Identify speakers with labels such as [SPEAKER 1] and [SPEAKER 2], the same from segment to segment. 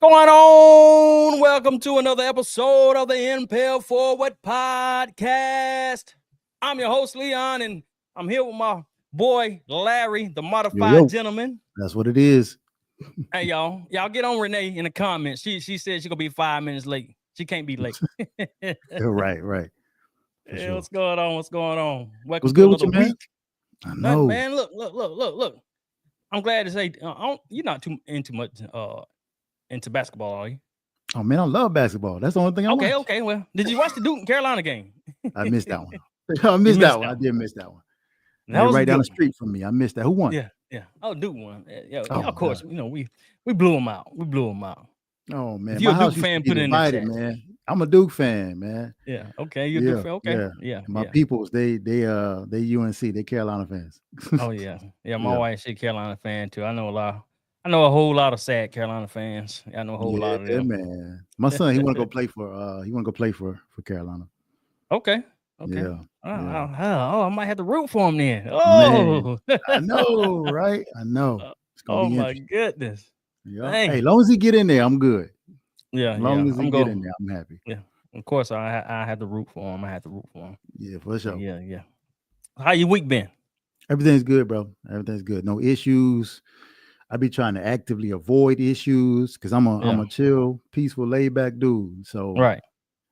[SPEAKER 1] Going on? Welcome to another episode of the Impel Forward Podcast. I'm your host, Leon, and I'm here with my boy, Larry, the modified gentleman.
[SPEAKER 2] That's what it is.
[SPEAKER 1] Hey, y'all get on Renee in the comments. She said she's going to be 5 minutes late. She can't be late.
[SPEAKER 2] Right.
[SPEAKER 1] Yeah, sure. What's going on? Welcome
[SPEAKER 2] what's good
[SPEAKER 1] to
[SPEAKER 2] with
[SPEAKER 1] another
[SPEAKER 2] you,
[SPEAKER 1] week.
[SPEAKER 2] I know.
[SPEAKER 1] Man, look. I'm glad to say you're not too into basketball, are you?
[SPEAKER 2] Oh, man, I love basketball. That's the only thing I watch.
[SPEAKER 1] Okay. Well, did you watch the Duke and Carolina game?
[SPEAKER 2] I missed that one. I did miss that one. That was right down the street from me. I missed that. Who won?
[SPEAKER 1] Yeah. Oh, Duke won. Yeah, of course. God. We blew them out.
[SPEAKER 2] Oh, man.
[SPEAKER 1] If you're a Duke fan, put it in the chat.
[SPEAKER 2] Man. I'm a Duke fan, man.
[SPEAKER 1] Yeah. Okay. You're a Duke fan. Okay. Yeah.
[SPEAKER 2] My peoples, they UNC. They Carolina fans.
[SPEAKER 1] Oh yeah. Yeah. My wife, she's a Carolina fan too. I know a whole lot of sad Carolina fans. I know a whole lot of them.
[SPEAKER 2] Man. My son, he want to go play for Carolina.
[SPEAKER 1] Okay.
[SPEAKER 2] Yeah.
[SPEAKER 1] I might have to root for him then. Oh,
[SPEAKER 2] man, I know, right? I know.
[SPEAKER 1] Oh my goodness.
[SPEAKER 2] Yeah. Hey, as long as he get in there, I'm good.
[SPEAKER 1] Yeah.
[SPEAKER 2] As long as he get in there, I'm happy.
[SPEAKER 1] Yeah. Of course, I have to root for him.
[SPEAKER 2] Yeah, for sure.
[SPEAKER 1] Yeah. How your week been?
[SPEAKER 2] Everything's good, bro. Everything's good. No issues. I be trying to actively avoid issues because I'm a chill, peaceful, laid back dude. So
[SPEAKER 1] right.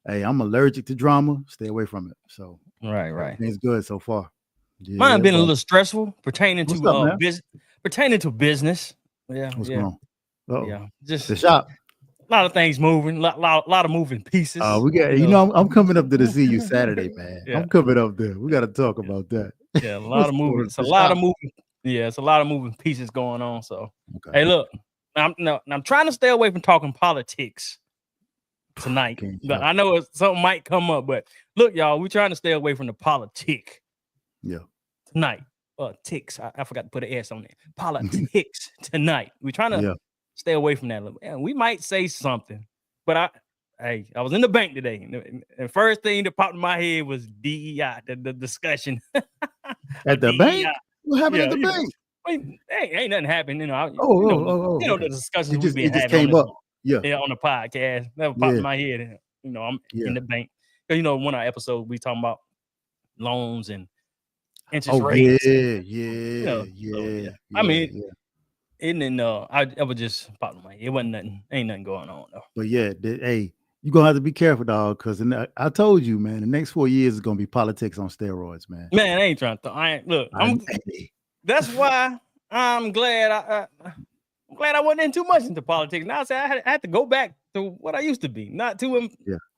[SPEAKER 2] Hey, I'm allergic to drama. Stay away from it. So
[SPEAKER 1] right.
[SPEAKER 2] Everything's good so far.
[SPEAKER 1] Yeah, mine been a little stressful pertaining to business. Yeah.
[SPEAKER 2] What's going on? Uh-oh.
[SPEAKER 1] Yeah. Just
[SPEAKER 2] the shop.
[SPEAKER 1] A lot of things moving. Lot of moving pieces.
[SPEAKER 2] We got. I'm coming up to the see you Saturday, man. Yeah. I'm coming up there. We got to talk about that.
[SPEAKER 1] Yeah, a lot of moving. It's a lot of moving. Yeah, it's a lot of moving pieces going on. So, Hey, look, I'm trying to stay away from talking politics tonight. But I know something might come up. But look, y'all, we're trying to stay away from the politic.
[SPEAKER 2] Yeah.
[SPEAKER 1] Tonight, ticks. I forgot to put an S on it. Politics tonight. We're trying to stay away from that. And we might say something, but I was in the bank today. And the first thing that popped in my head was DEI, the discussion.
[SPEAKER 2] At the bank? What happened at the bank?
[SPEAKER 1] Ain't nothing happened,
[SPEAKER 2] the
[SPEAKER 1] discussion
[SPEAKER 2] it just came up.
[SPEAKER 1] On the podcast. That popped in my head. I'm in the bank. Because one of our episodes we talking about loans and interest rates.
[SPEAKER 2] Yeah.
[SPEAKER 1] I mean, and then I was just popping in my head. It wasn't nothing. Ain't nothing going on though.
[SPEAKER 2] But yeah, you're gonna have to be careful, dog, because I told you, man, the next 4 years is gonna be politics on steroids, man.
[SPEAKER 1] Man, I ain't trying to. That's why I'm glad I wasn't in too much into politics. Now I say I had to go back to what I used to be. Not too.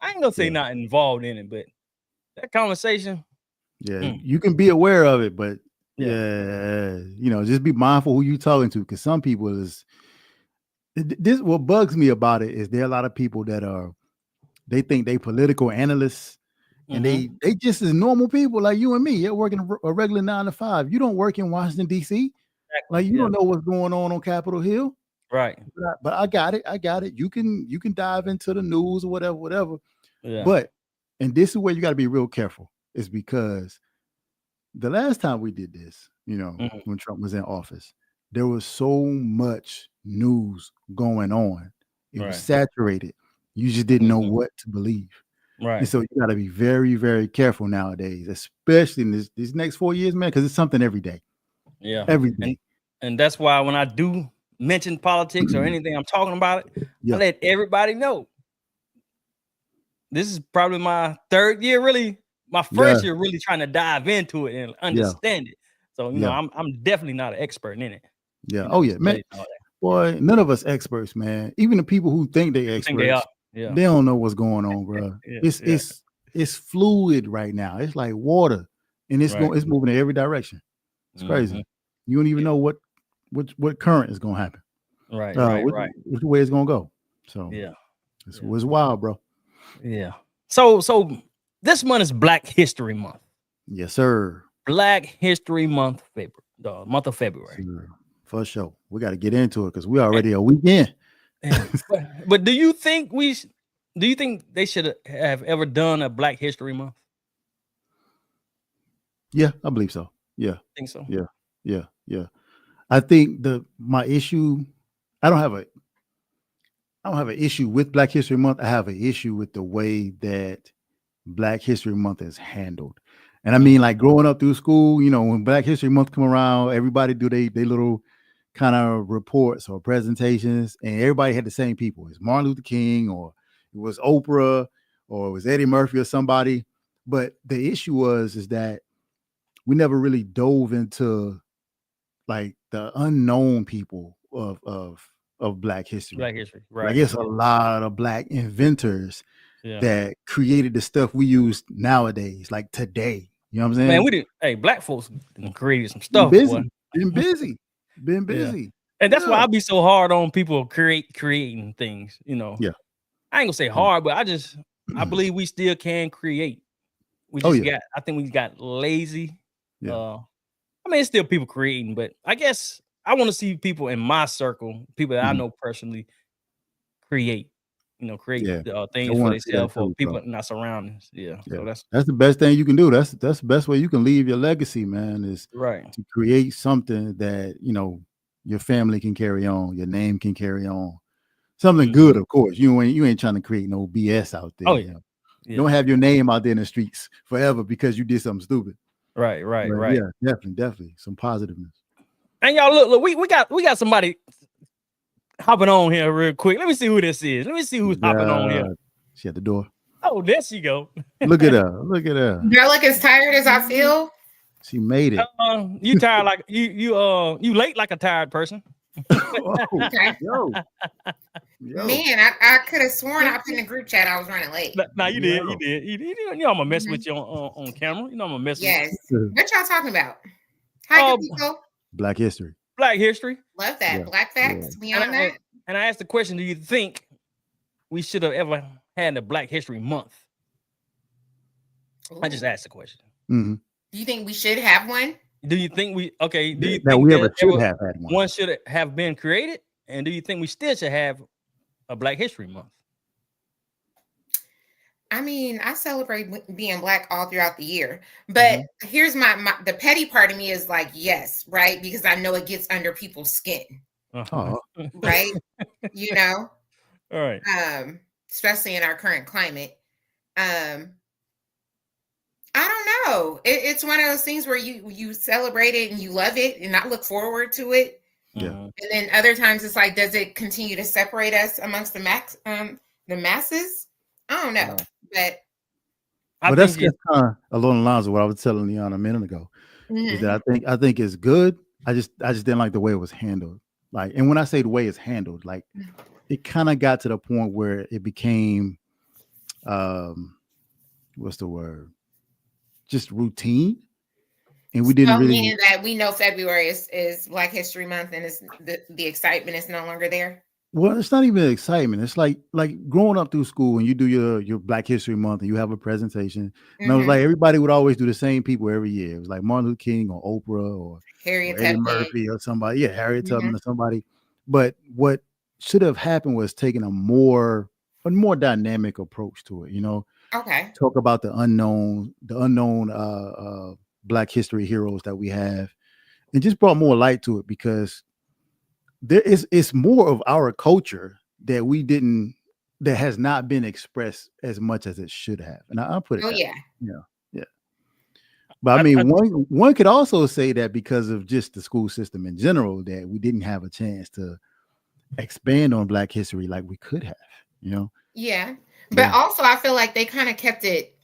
[SPEAKER 1] I ain't gonna say not involved in it, but that conversation.
[SPEAKER 2] Yeah, you can be aware of it, but just be mindful who you talking to, because some people what bugs me about it is there are a lot of people that they think they political analysts, and they just as normal people like you and me. You're working a regular 9 to 5. You don't work in Washington D.C. Like you don't know what's going on Capitol Hill,
[SPEAKER 1] right?
[SPEAKER 2] But I got it. You can dive into the news or whatever.
[SPEAKER 1] Yeah.
[SPEAKER 2] But and this is where you got to be real careful. Is because the last time we did this, when Trump was in office, there was so much news going on. It was saturated. You just didn't know what to believe.
[SPEAKER 1] Right.
[SPEAKER 2] And so you got to be very, very careful nowadays, especially in these next 4 years, man, because it's something every day.
[SPEAKER 1] Yeah.
[SPEAKER 2] Every day.
[SPEAKER 1] And that's why when I do mention politics or anything, I'm talking about it, I let everybody know. This is probably my third year, really. My first year really trying to dive into it and understand it. So, I'm definitely not an expert in it.
[SPEAKER 2] Yeah. Oh, yeah, man. Boy, none of us experts, man. Even the people who think they experts, they don't know what's going on, bro. It's fluid right now. It's like water, and it's moving in every direction. It's crazy. You don't even know what current is going to happen.
[SPEAKER 1] Right.
[SPEAKER 2] Which way it's going to go. So it was wild, bro.
[SPEAKER 1] Yeah. So this month is Black History Month.
[SPEAKER 2] Yes, sir.
[SPEAKER 1] Black History Month, the month of February.
[SPEAKER 2] Sure. For sure. We got to get into it because we already a weekend.
[SPEAKER 1] But do you think they should have ever done a Black History Month?
[SPEAKER 2] Yeah, I believe so. Yeah.
[SPEAKER 1] I think so.
[SPEAKER 2] Yeah. I think my issue, I don't have I don't have an issue with Black History Month. I have an issue with the way that Black History Month is handled. And I mean, like growing up through school, when Black History Month come around, everybody do they little kind of reports or presentations, and everybody had the same people. It's Martin Luther King, or it was Oprah, or it was Eddie Murphy or somebody. But the issue is that we never really dove into like the unknown people of Black history.
[SPEAKER 1] Black history, right?
[SPEAKER 2] Like it's a lot of Black inventors that created the stuff we use nowadays, like today. You know what I'm saying?
[SPEAKER 1] Man, we did. Hey, Black folks created some stuff.
[SPEAKER 2] Been busy.
[SPEAKER 1] Yeah. And that's why I be so hard on people creating things.
[SPEAKER 2] Yeah.
[SPEAKER 1] I ain't gonna say hard, but I believe we still can create. We just I think we got lazy. Yeah. I mean, it's still people creating, but I guess I want to see people in my circle, people that I know personally, create things for themselves, for people in our surroundings. Yeah. So
[SPEAKER 2] that's the best thing you can do. That's the best way you can leave your legacy, man, is to create something that, your family can carry on, your name can carry on. Something good, of course. You ain't trying to create no BS out there.
[SPEAKER 1] Oh, yeah.
[SPEAKER 2] You don't have your name out there in the streets forever because you did something stupid.
[SPEAKER 1] Right.
[SPEAKER 2] Yeah, definitely some positiveness.
[SPEAKER 1] And y'all look, we got somebody hopping on here real quick. Let me see who this is. Let me see who's hopping on here.
[SPEAKER 2] She at the door.
[SPEAKER 1] Oh, there she go.
[SPEAKER 2] Look at her. Look at her.
[SPEAKER 3] Girl, look as tired as I feel.
[SPEAKER 2] She made it.
[SPEAKER 1] You tired like you late like a tired person.
[SPEAKER 3] Okay. Yo. Man, I could have sworn I put in the group chat I was running late.
[SPEAKER 1] No, you did. I'm gonna mess with you on camera. I'm gonna mess with
[SPEAKER 3] you. What y'all talking about? Hi, people.
[SPEAKER 2] Black history.
[SPEAKER 1] Black history.
[SPEAKER 3] Love that. Yeah. Black facts. We on that.
[SPEAKER 1] And I asked the question, do you think we should have ever had a Black History Month? Ooh. I just asked the question.
[SPEAKER 2] Mm-hmm.
[SPEAKER 3] Do you think we should have one?
[SPEAKER 1] Do you think we should
[SPEAKER 2] have had one?
[SPEAKER 1] One should have been created? And do you think we still should have a Black History Month?
[SPEAKER 3] I mean, I celebrate being Black all throughout the year, but here's the petty part of me is like, yes, right? Because I know it gets under people's skin, right?
[SPEAKER 1] All right.
[SPEAKER 3] Especially in our current climate. I don't know. It's one of those things where you celebrate it and you love it and not look forward to it.
[SPEAKER 2] Yeah.
[SPEAKER 3] And then other times it's like, does it continue to separate us amongst the masses? I don't know,
[SPEAKER 2] but that's kind of along the lines of what I was telling Leon a minute ago. Is that I think it's good. I just didn't like the way it was handled. Like, and when I say the way it's handled, like it kind of got to the point where it became, what's the word? Just routine, and we didn't really
[SPEAKER 3] meaning that we know February is Black History Month, and it's the excitement is no longer there.
[SPEAKER 2] Well, it's not even excitement. It's like growing up through school, and you do your Black History Month, and you have a presentation. And it was like everybody would always do the same people every year. It was like Martin Luther King or Oprah or Eddie Murphy or somebody. Yeah, Harriet Tubman or somebody. But what should have happened was taking a more dynamic approach to it.
[SPEAKER 3] Okay.
[SPEAKER 2] Talk about the unknown Black history heroes that we have, and just brought more light to it, because it's more of our culture that that has not been expressed as much as it should have. And I'll put it. Yeah. But I mean, one could also say that because of just the school system in general, that we didn't have a chance to expand on Black history like we could have.
[SPEAKER 3] Yeah. But also, I feel like they kind of kept it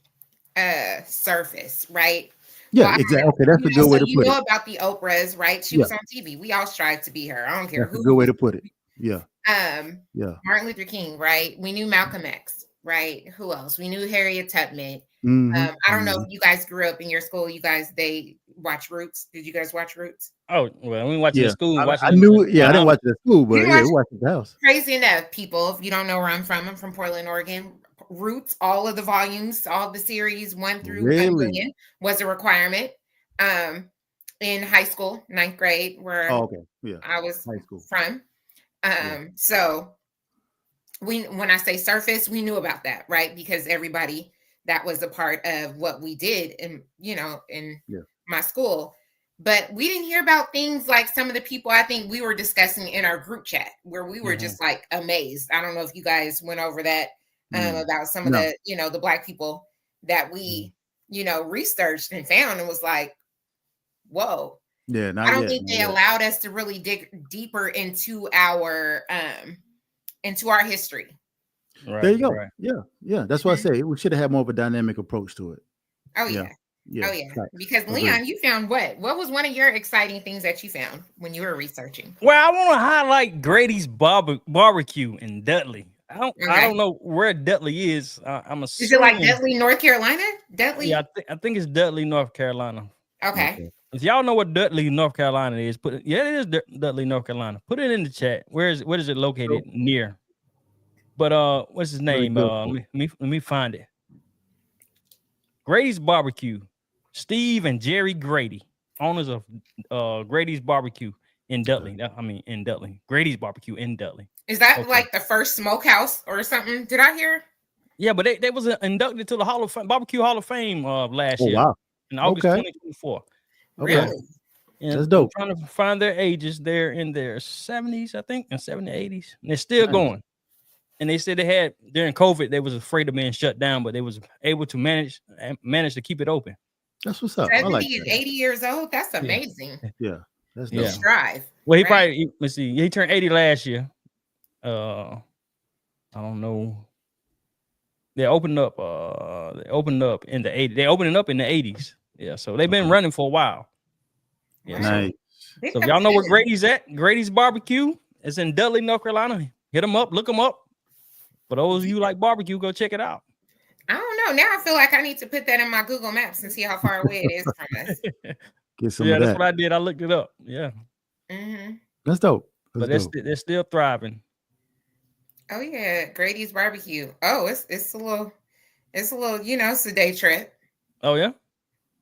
[SPEAKER 3] surface, right?
[SPEAKER 2] Yeah, exactly. Okay, that's a good way to put it.
[SPEAKER 3] You know about the Oprahs, right? She was on TV. We all strive to be her. I don't care
[SPEAKER 2] who. That's a good way to put it. Yeah.
[SPEAKER 3] Martin Luther King, right? We knew Malcolm X, right? Who else? We knew Harriet Tubman. I don't know if you guys grew up in your school. They watch Roots. Did you guys watch Roots?
[SPEAKER 1] Oh, well, we watched it at school.
[SPEAKER 2] I knew. Yeah, I didn't watch it at school, but we watched it at the house.
[SPEAKER 3] Crazy enough, people. If you don't know where I'm from Portland, Oregon. Roots, all of the volumes, all the series 1 through 1 million was a requirement in high school, 9th grade, where I was from. So when I say surface, we knew about that, right? Because everybody that was a part of what we did in my school. But we didn't hear about things like some of the people I think we were discussing in our group chat, where we were just like amazed. I don't know if you guys went over that about some of the, the Black people that we, researched and found, and was like, whoa.
[SPEAKER 2] Yeah,
[SPEAKER 3] I don't think they allowed us to really dig deeper into our history.
[SPEAKER 2] Right, there you go. Right. Yeah. That's why I say we should have had more of a dynamic approach to it.
[SPEAKER 3] Oh yeah. Oh yeah. Because Leon, you found what? What was one of your exciting things that you found when you were researching?
[SPEAKER 1] Well, I want to highlight Grady's barbecue in Dudley. I don't know where Dudley is. I'm assuming.
[SPEAKER 3] Is it like Dudley, North Carolina? Dudley?
[SPEAKER 1] Yeah, I think it's Dudley, North Carolina.
[SPEAKER 3] Okay.
[SPEAKER 1] If y'all know what Dudley, North Carolina is, it is Dudley, North Carolina. Put it in the chat. Where is it located near? But what's his name? Let me find it. Grady's Barbecue. Steve and Jerry Grady, owners of Grady's Barbecue in Dudley. In Dudley. Grady's Barbecue in Dudley.
[SPEAKER 3] Is that like the first smokehouse or something? Did I hear?
[SPEAKER 1] Yeah, but they was inducted to the Hall of Fame, Barbecue Hall of Fame last year.
[SPEAKER 2] Wow.
[SPEAKER 1] In August 2024.
[SPEAKER 3] Really?
[SPEAKER 1] And
[SPEAKER 2] that's dope.
[SPEAKER 1] I'm trying to find their ages. They're in their 70s, I think, and 70s, 80s. And they're still going. And they said they had, during COVID, they was afraid of being shut down, but they was able to manage to keep it open.
[SPEAKER 2] That's what's up.
[SPEAKER 3] 70 and 80 years old. That's amazing.
[SPEAKER 2] Yeah. That's dope.
[SPEAKER 3] Strive.
[SPEAKER 1] Well, he probably, let's see, he turned 80 last year. I don't know. They opened up in the 80s. They opened it up in the 80s. Yeah, so they've been running for a while. Yeah.
[SPEAKER 2] Nice.
[SPEAKER 1] So if y'all know where Grady's at, Grady's Barbecue is in Dudley, North Carolina. Hit them up, look them up. For those of you like barbecue, go check it out.
[SPEAKER 3] I don't know. Now I feel like I need to put that in my Google Maps and see how far away it is from us.
[SPEAKER 2] Get some of that.
[SPEAKER 1] That's what I did. I looked it up. Yeah.
[SPEAKER 3] Mm-hmm.
[SPEAKER 2] That's dope.
[SPEAKER 1] They're still thriving.
[SPEAKER 3] Oh yeah, Grady's Barbecue. Oh, it's a little, it's a day trip.
[SPEAKER 1] Oh yeah,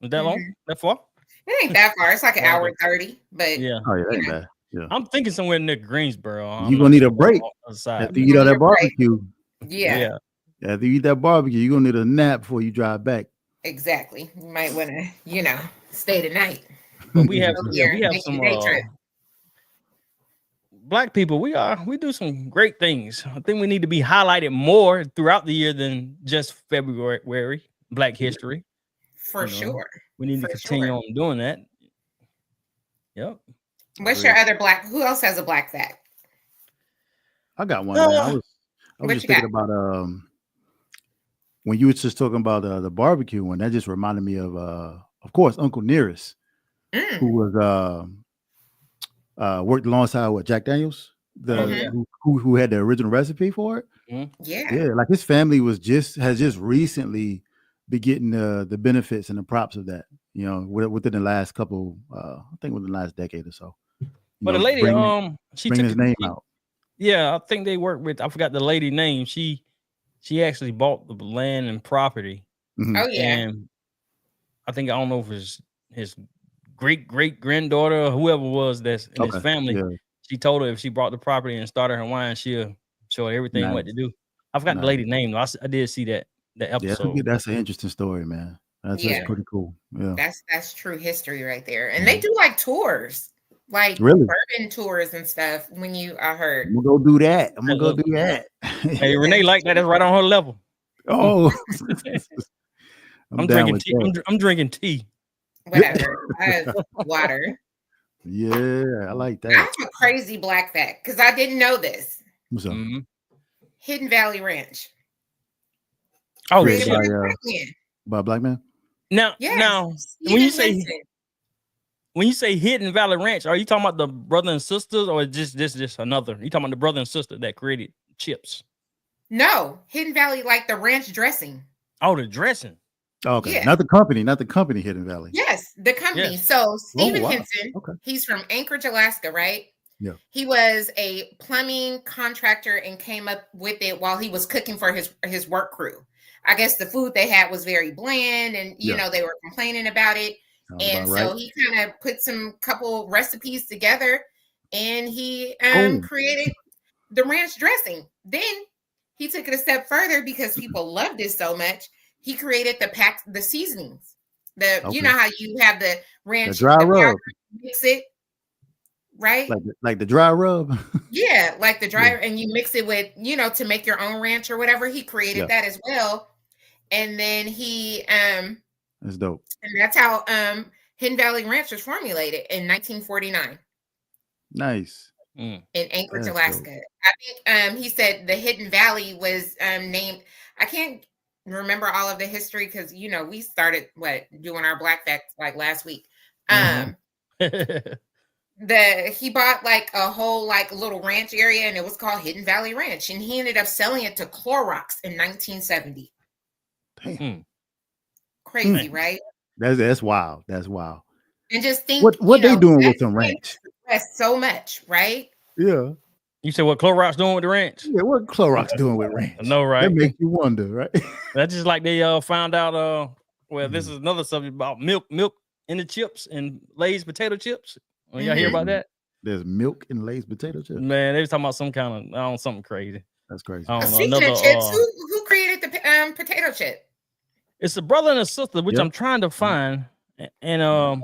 [SPEAKER 1] is that long? That far?
[SPEAKER 3] It ain't that far. It's like an hour 30. But
[SPEAKER 1] yeah,
[SPEAKER 2] ain't bad. Yeah.
[SPEAKER 1] I'm thinking somewhere near Greensboro.
[SPEAKER 2] You're gonna need a break after you eat all that barbecue.
[SPEAKER 3] Yeah.
[SPEAKER 2] After you eat that barbecue, you're gonna need a nap before you drive back.
[SPEAKER 3] Exactly. You might want to, stay the night.
[SPEAKER 1] But we have some
[SPEAKER 3] day trip.
[SPEAKER 1] Black people. We do some great things. I think we need to be highlighted more throughout the year than just February. Black History.
[SPEAKER 3] For sure.
[SPEAKER 1] We need to continue on doing that. Yep.
[SPEAKER 3] What's your other black? Who else has a black fact?
[SPEAKER 2] I got one. I was just thinking about when you were just talking about the barbecue one. That just reminded me of course, Uncle Nearest, who was worked alongside Jack Daniels, who had the original recipe for it.
[SPEAKER 3] Mm-hmm.
[SPEAKER 2] Yeah, like his family has just recently be getting the benefits and the props of that. Within the last couple, I think within the last decade or so.
[SPEAKER 1] But the lady, she took
[SPEAKER 2] his name out.
[SPEAKER 1] Yeah, I think they worked with. I forgot the lady name. She actually bought the land and property.
[SPEAKER 2] Mm-hmm.
[SPEAKER 3] Oh yeah.
[SPEAKER 1] And I don't know if it's his great granddaughter or whoever it was that's in his family. Yeah. She told her if she bought the property and started her wine, she'll show her everything what to do. I forgot the lady name. I did see that episode.
[SPEAKER 2] Yeah, that's an interesting story, man. That's pretty cool. Yeah,
[SPEAKER 3] that's true history right there. And they do like tours, like
[SPEAKER 2] really?
[SPEAKER 3] Bourbon tours and stuff. I heard.
[SPEAKER 2] I'm gonna go do that.
[SPEAKER 1] Hey, Renee like that. That's right on her level.
[SPEAKER 2] Oh,
[SPEAKER 1] I'm drinking tea. I'm drinking tea.
[SPEAKER 3] Whatever. I have water.
[SPEAKER 2] Yeah, I like that.
[SPEAKER 3] I have a crazy black fact because I didn't know this.
[SPEAKER 2] What's up?
[SPEAKER 1] Mm-hmm.
[SPEAKER 3] Hidden Valley Ranch.
[SPEAKER 1] Oh,
[SPEAKER 2] by a black man.
[SPEAKER 1] Now, when you say Hidden Valley Ranch, are you talking about the brother and sisters, or just another? You talking about the brother and sister that created chips?
[SPEAKER 3] No, Hidden Valley, like the ranch dressing.
[SPEAKER 1] Oh, the dressing.
[SPEAKER 2] Oh, okay, yeah. Not the company Hidden Valley.
[SPEAKER 3] Yes, the company. Yeah. So Stephen Henson, he's from Anchorage, Alaska, right?
[SPEAKER 2] Yeah.
[SPEAKER 3] He was a plumbing contractor and came up with it while he was cooking for his work crew. I guess the food they had was very bland, and they were complaining about it. So he kind of put some couple recipes together, and he created the ranch dressing. Then he took it a step further because people loved it so much. He created the seasonings You know how you have the ranch,
[SPEAKER 2] the dry rub,
[SPEAKER 3] mix it, right?
[SPEAKER 2] Like the dry rub.
[SPEAKER 3] Yeah, like the dry, and you mix it with, to make your own ranch or whatever. He created that as well. And then he
[SPEAKER 2] that's dope.
[SPEAKER 3] And that's how Hidden Valley Ranch was formulated in 1949.
[SPEAKER 2] Nice.
[SPEAKER 3] In Anchorage, Alaska. Dope. I think he said the Hidden Valley was named. I can't remember all of the history because we started doing our Black Facts like last week. He bought like a whole like little ranch area and it was called Hidden Valley Ranch, and he ended up selling it to Clorox in 1970.
[SPEAKER 2] Damn.
[SPEAKER 3] Crazy, right?
[SPEAKER 2] That's wild. That's wild.
[SPEAKER 3] And just think
[SPEAKER 2] what they doing with some ranch.
[SPEAKER 3] So much, right?
[SPEAKER 2] Yeah.
[SPEAKER 1] You said what Clorox doing with the ranch?
[SPEAKER 2] Yeah, what Clorox doing with ranch?
[SPEAKER 1] No, right?
[SPEAKER 2] That makes you wonder, right?
[SPEAKER 1] That's just like they found out. This is another subject about milk in the chips and Lay's potato chips. Y'all hear about that?
[SPEAKER 2] There's milk in Lay's potato chips.
[SPEAKER 1] Man, they was talking about some kind of something crazy.
[SPEAKER 2] That's crazy.
[SPEAKER 3] Speaking of chips, who created the potato chip?
[SPEAKER 1] It's a brother and a sister, which I'm trying to find. And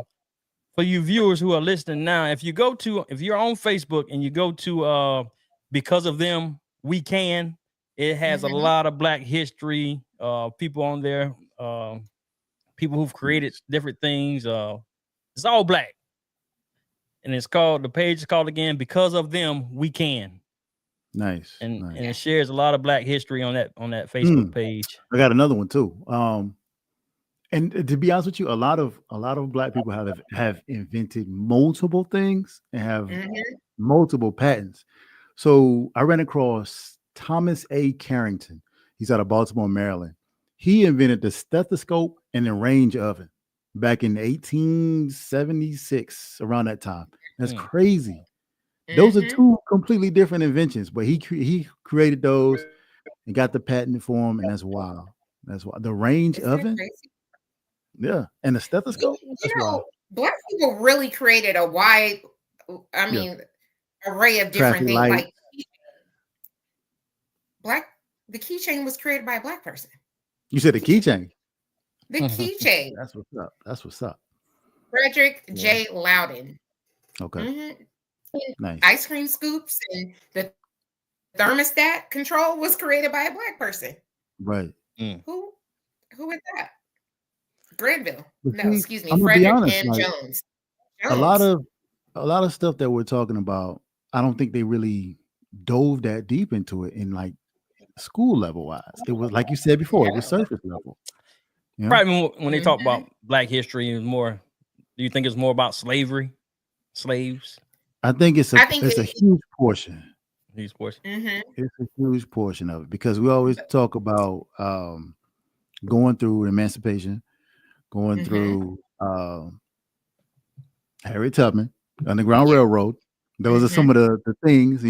[SPEAKER 1] for you viewers who are listening now, if you're on Facebook and you go to Because of Them, We Can, it has a lot of Black history, people on there, people who've created different things. It's all Black. And the page is called again, Because of Them, We Can.
[SPEAKER 2] Nice.
[SPEAKER 1] And it shares a lot of Black history on that Facebook page.
[SPEAKER 2] I got another one too. And to be honest with you, a lot of Black people have invented multiple things and have multiple patents. So I ran across Thomas A. Carrington. He's out of Baltimore, Maryland. He invented the stethoscope and the range oven back in 1876, around that time. That's crazy. Those are two completely different inventions, but he created those and got the patent for them, and that's wild. That's why the range oven. Yeah, and the stethoscope.
[SPEAKER 3] Black people really created a wide, array of different things. Like the keychain was created by a Black person.
[SPEAKER 2] You said the keychain.
[SPEAKER 3] The keychain.
[SPEAKER 2] That's what's up.
[SPEAKER 3] Frederick J. Loudon.
[SPEAKER 2] Okay. Nice.
[SPEAKER 3] Ice cream scoops and the thermostat control was created by a Black person.
[SPEAKER 2] Right.
[SPEAKER 3] Who was that? Granville. Excuse me.
[SPEAKER 2] I'm
[SPEAKER 3] Frederick
[SPEAKER 2] honest,
[SPEAKER 3] M. Jones.
[SPEAKER 2] A lot of stuff that we're talking about, I don't think they really dove that deep into it in like school level wise. It was like you said before, it was surface level.
[SPEAKER 1] Probably when they talk about Black history, is more. Do you think it's more about slavery, slaves?
[SPEAKER 2] I think it's a huge portion.
[SPEAKER 1] Huge portion.
[SPEAKER 2] It's a huge portion of it because we always talk about going through emancipation, going through Harriet Tubman, Underground Railroad. Those are some of the things,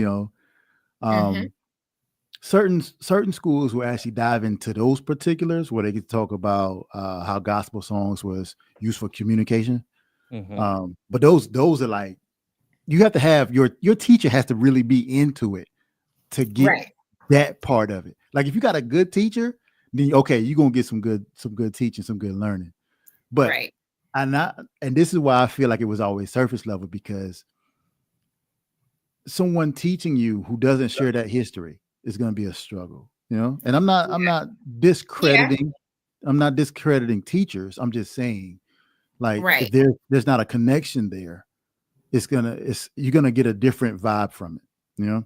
[SPEAKER 2] certain schools will actually dive into those particulars where they could talk about how gospel songs was used for communication. But those are like, you have to have your teacher has to really be into it to get that part of it. Like if you got a good teacher, then you're gonna get some good teaching, some good learning. But and this is why I feel like it was always surface level, because someone teaching you who doesn't share that history is going to be a struggle, And I'm not discrediting. I'm not discrediting teachers. I'm just saying, like, if there's not a connection there, you're gonna get a different vibe from it.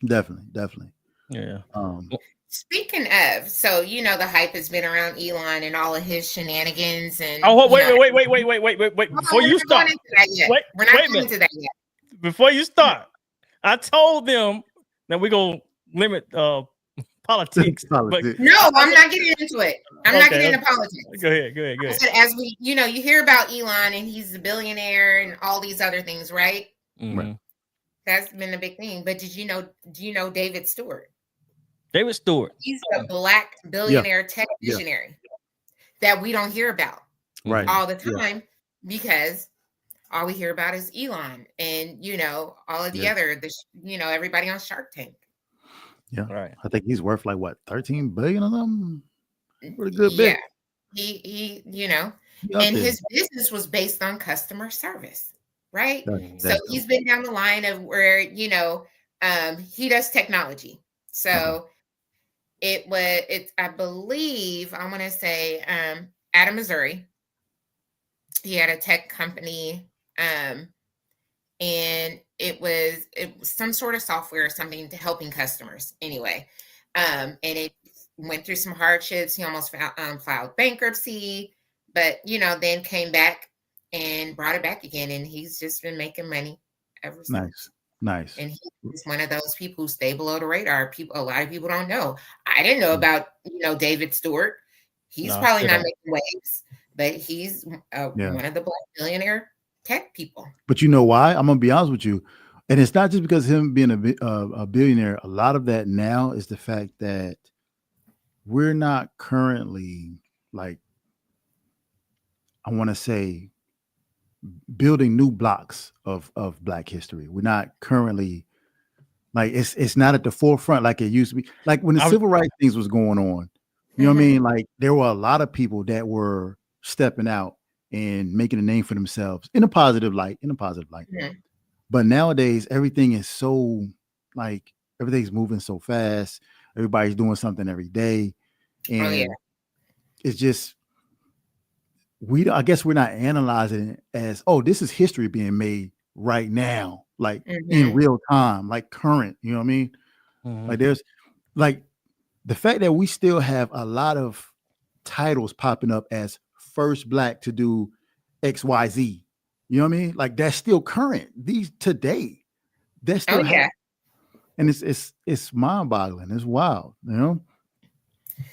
[SPEAKER 2] Definitely.
[SPEAKER 1] Yeah.
[SPEAKER 3] Speaking of, so the hype has been around Elon and all of his shenanigans and.
[SPEAKER 1] Oh, wait! Before you start,
[SPEAKER 3] we're not going into that yet.
[SPEAKER 1] Before you start, I told them that we're gonna limit politics.
[SPEAKER 3] But no, I'm not getting into it. I'm not getting into politics.
[SPEAKER 1] Go ahead.
[SPEAKER 3] I said, as we, you hear about Elon and he's a billionaire and all these other things, right?
[SPEAKER 1] Right.
[SPEAKER 3] That's been a big thing. But do you know David Stewart?
[SPEAKER 1] David Stewart.
[SPEAKER 3] He's a Black billionaire tech visionary that we don't hear about all the time because all we hear about is Elon and, all of the other, everybody on Shark Tank.
[SPEAKER 2] Yeah. Right. I think he's worth like what, 13 billion of them? Pretty good bit.
[SPEAKER 3] He and his business was based on customer service, right? So he's been down the line of where, he does technology. So I believe, I want to say, out of Missouri, he had a tech company, and it was some sort of software or something to helping customers anyway. And it went through some hardships. He almost filed bankruptcy, but then came back and brought it back again. And he's just been making money ever since.
[SPEAKER 2] Nice.
[SPEAKER 3] And he's one of those people who stay below the radar. A lot of people don't know. I didn't know about, David Stewart. He's probably not making waves, but he's one of the Black billionaire tech people.
[SPEAKER 2] But you know why? I'm gonna be honest with you, and it's not just because of him being a billionaire. A lot of that now is the fact that we're not currently, like, I want to say, building new blocks of Black history. We're not currently, like, it's not at the forefront like it used to be. Like when the civil rights things was going on, you know what I mean? Like there were a lot of people that were stepping out and making a name for themselves in a positive light. But nowadays everything is so, like, everything's moving so fast. Everybody's doing something every day, and it's just, I guess we're not analyzing it as, oh, this is history being made right now, like in real time, like current, you know what I mean? Like there's, like, the fact that we still have a lot of titles popping up as first Black to do XYZ, you know what I mean? Like that's still current today. That's still happening. And it's mind-boggling. It's wild, you know?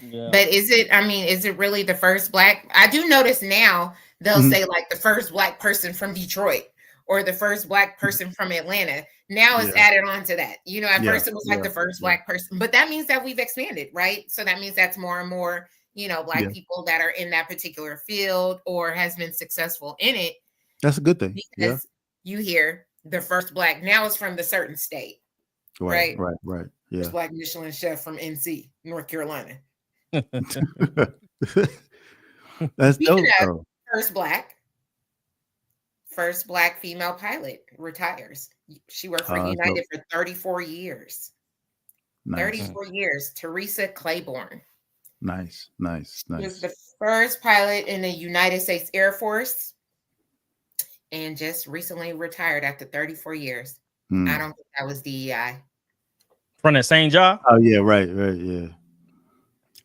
[SPEAKER 3] Yeah. But is it really the first Black? I do notice now they'll say like the first Black person from Detroit or the first Black person from Atlanta. Now it's added on to that. At first it was like the first Black person, but that means that we've expanded, right? So that means that's more and more, Black people that are in that particular field or has been successful in it.
[SPEAKER 2] That's a good thing.
[SPEAKER 3] Because you hear the first Black, now it's from the certain state. Right.
[SPEAKER 2] Yeah.
[SPEAKER 3] First Black Michelin chef from NC, North Carolina.
[SPEAKER 2] That's dope.
[SPEAKER 3] First Black female pilot retires. She worked for United for 34 years. Nice. 34 years. Teresa Claiborne.
[SPEAKER 2] Nice.
[SPEAKER 3] She was the first pilot in the United States Air Force and just recently retired after 34 years. I don't think that was DEI.
[SPEAKER 1] From the same job?
[SPEAKER 2] Oh, yeah, right, yeah.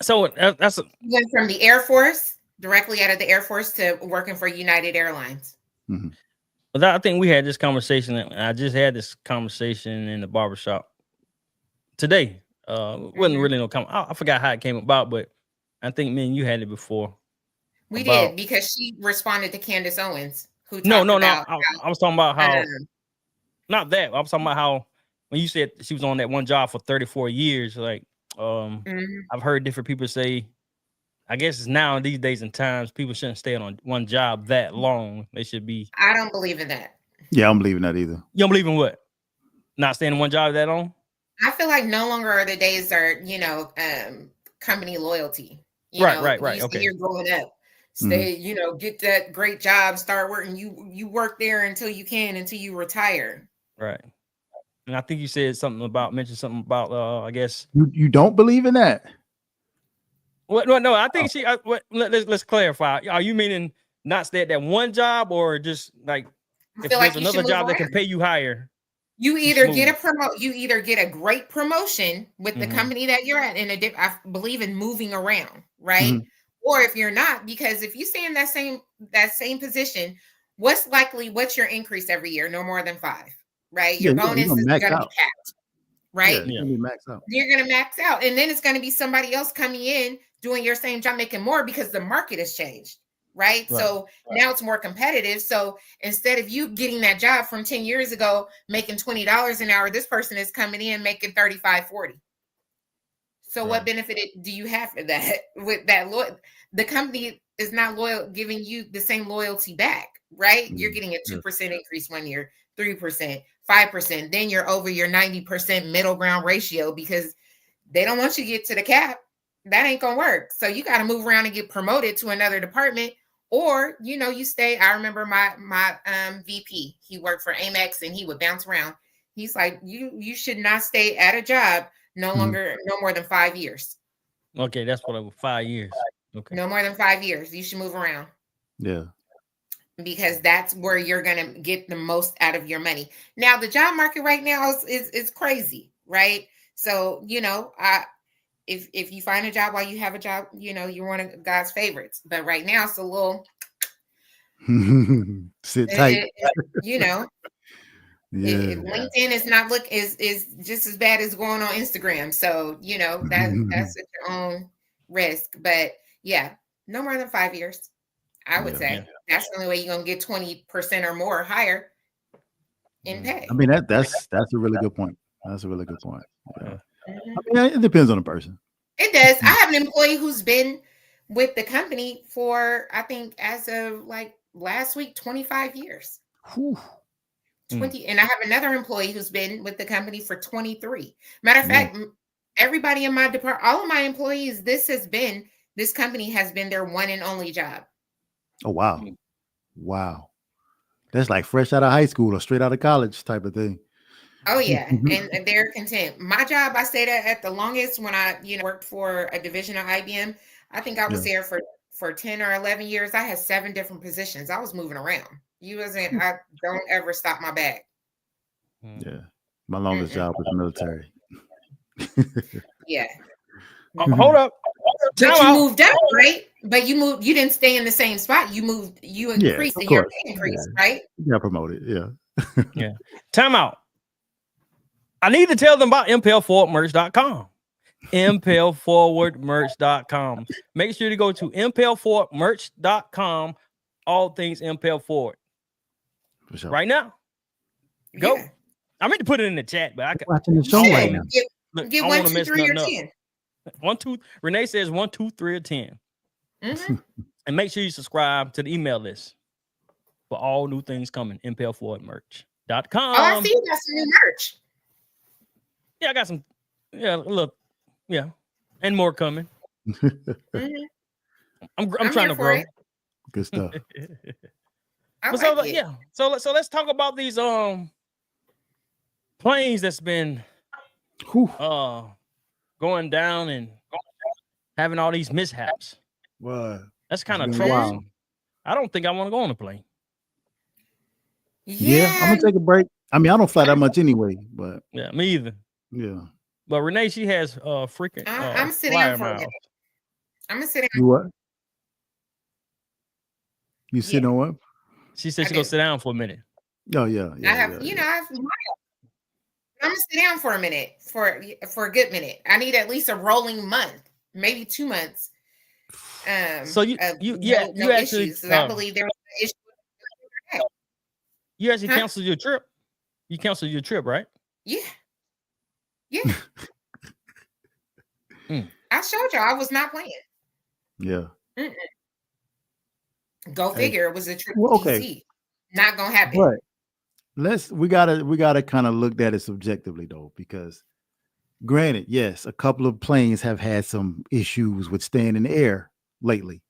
[SPEAKER 3] So that's he went from the Air Force, directly out of the Air Force, to working for United Airlines.
[SPEAKER 1] Well, I think we had this conversation. I just had this conversation in the barbershop today. Wasn't really no comment. I forgot how it came about, but I think me and you had it before.
[SPEAKER 3] We did, because she responded to Candace Owens, who
[SPEAKER 1] I was talking about how not that. I was talking about how when you said she was on that one job for 34 years, like I've heard different people say, I guess it's now these days and times, people shouldn't stay on one job that long. They should be.
[SPEAKER 3] I don't believe in that.
[SPEAKER 2] Yeah, I don't believe in that either.
[SPEAKER 1] You don't believe in what? Not staying in one job that long?
[SPEAKER 3] I feel like no longer are the days are, company loyalty.
[SPEAKER 1] Right.
[SPEAKER 3] Okay. You're growing up. Stay, get that great job, start working. You work there until you retire.
[SPEAKER 1] Right. And I think you mentioned something about I guess
[SPEAKER 2] you don't believe in that.
[SPEAKER 1] What? No, I think let's clarify. Are you meaning not stay at that one job, or just like if there's another job that can pay you higher?
[SPEAKER 3] You either get a great promotion with the company that you're at, and I believe in moving around, right? Or if you're not, because if you stay in that same position, what's your increase every year? No more than 5, right? Your bonus is going to be capped, right?
[SPEAKER 2] Yeah,
[SPEAKER 3] you're going to max out, and then it's going to be somebody else coming in doing your same job, making more, because the market has changed, right? So now it's more competitive. So instead of you getting that job from 10 years ago, making $20 an hour, this person is coming in making $35, $40. So what benefit do you have for that? With that, the company is not giving you the same loyalty back, right? You're getting a 2% increase 1 year, 3%, 5%. Then you're over your 90% middle ground ratio, because they don't want you to get to the cap. that ain't gonna work. So you got to move around and get promoted to another department, or you stay. I remember my VP. He worked for Amex, and he would bounce around. He's like, you should not stay at a job no more than 5 years.
[SPEAKER 1] Okay, that's what 5 years. Okay,
[SPEAKER 3] no more than 5 years. You should move around.
[SPEAKER 2] Yeah.
[SPEAKER 3] Because that's where you're gonna get the most out of your money. Now, the job market right now is crazy, right? So, if you find a job while you have a job, you're one of God's favorites. But right now, it's a little
[SPEAKER 2] sit tight.
[SPEAKER 3] Yeah. LinkedIn is not is just as bad as going on Instagram. So, that's at your own risk. But yeah, no more than 5 years. I would say that's the only way you're gonna get 20% or more higher in pay.
[SPEAKER 2] I mean, that's a really good point. That's a really good point. Yeah. I mean, it depends on the person.
[SPEAKER 3] It does. I have an employee who's been with the company for, I think, as of like last week, 25 years.
[SPEAKER 2] Whew.
[SPEAKER 3] 20, and I have another employee who's been with the company for 23. Matter of fact, everybody in my department, all of my employees, this company has been their one and only job.
[SPEAKER 2] Oh, wow. Wow. That's like fresh out of high school or straight out of college type of thing.
[SPEAKER 3] Oh, yeah. And they're content. My job, I stayed at the longest when I, worked for a division of IBM. I think I was there for 10 or 11 years. I had 7 different positions. I was moving around. I don't ever stop my bag.
[SPEAKER 2] Yeah. My longest job was military.
[SPEAKER 3] Yeah.
[SPEAKER 1] Hold up.
[SPEAKER 3] But you moved up, right? But you didn't stay in the same spot. You increased and your pay increased, right?
[SPEAKER 2] You got promoted, yeah.
[SPEAKER 1] Yeah. Time out. I need to tell them about impelforwardmerch.com. impelforwardmerch.com. Make sure to go to impelforwardmerch.com. All things Impel Forward. Sure. Right now. Go. Yeah. I meant to put it in the chat, but I can
[SPEAKER 2] watching the show right now.
[SPEAKER 3] Get 1, 2, 3, or 10.
[SPEAKER 1] 1, 2. Renee says 1, 2, 3, or 10. And make sure you subscribe to the email list for all new things coming. impelforwardmerch.com.
[SPEAKER 3] Oh, I see you got some new merch.
[SPEAKER 1] Yeah, I got some. Yeah, look. Yeah, and more coming. I'm trying to grow.
[SPEAKER 2] Good stuff.
[SPEAKER 1] So let's talk about these planes that's been going down and having all these mishaps.
[SPEAKER 2] What?
[SPEAKER 1] That's kind of troublesome. Wild. I don't think I want to go on a plane.
[SPEAKER 2] Yeah, I'm gonna take a break. I mean, I don't fly that much anyway, but
[SPEAKER 1] yeah, me either.
[SPEAKER 2] Yeah.
[SPEAKER 1] But Renee, she has freaking.
[SPEAKER 3] I'm sitting down for a minute. I'm gonna sit down.
[SPEAKER 2] You what? You sit on what?
[SPEAKER 1] She said she's gonna sit down for a minute.
[SPEAKER 2] Oh yeah.
[SPEAKER 3] I'm gonna sit down for a minute for a good minute. I need at least a rolling month, maybe 2 months.
[SPEAKER 1] So you actually
[SPEAKER 3] issues, I believe there was an issue.
[SPEAKER 1] You actually canceled your trip. You canceled your trip, right?
[SPEAKER 3] Yeah. I showed you I was not playing.
[SPEAKER 2] Yeah.
[SPEAKER 3] Go figure. It was a trip.
[SPEAKER 2] Okay.
[SPEAKER 3] Not gonna happen.
[SPEAKER 2] But we gotta kind of look at it subjectively though, because granted, yes, a couple of planes have had some issues with staying in the air lately.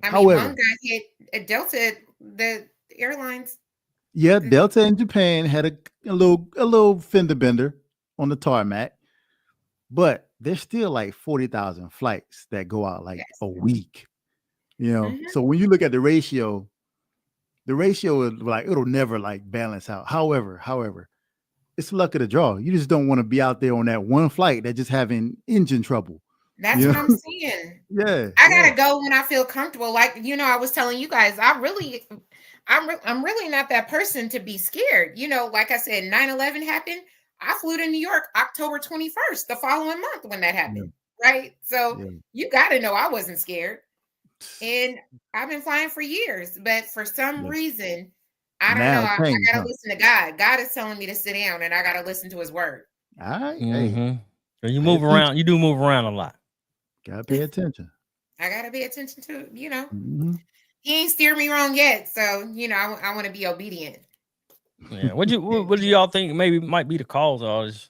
[SPEAKER 2] However,
[SPEAKER 3] one guy hit Delta, the airlines.
[SPEAKER 2] Yeah, Delta in Japan had a little fender bender on the tarmac, but there's still like 40,000 flights that go out like a week. So when you look at the ratio is like it'll never like balance out. However, it's luck of the draw. You just don't want to be out there on that one flight that just having engine trouble.
[SPEAKER 3] That's what I'm saying.
[SPEAKER 2] Yeah,
[SPEAKER 3] I gotta go when I feel comfortable. Like I was telling you guys, I'm really not that person to be scared. Like I said, 9/11 happened. I flew to New York October 21st, the following month when that happened. Right. So you got to know I wasn't scared. And I've been flying for years, but for some reason, I don't know. I got to listen to God. God is telling me to sit down and I got to listen to his word.
[SPEAKER 2] All right.
[SPEAKER 1] So you move around. You do move around a lot.
[SPEAKER 2] Got to pay attention.
[SPEAKER 3] I got to pay attention to, He ain't steered me wrong yet. So, I want to be obedient.
[SPEAKER 1] Yeah. What do y'all think maybe might be the cause of all this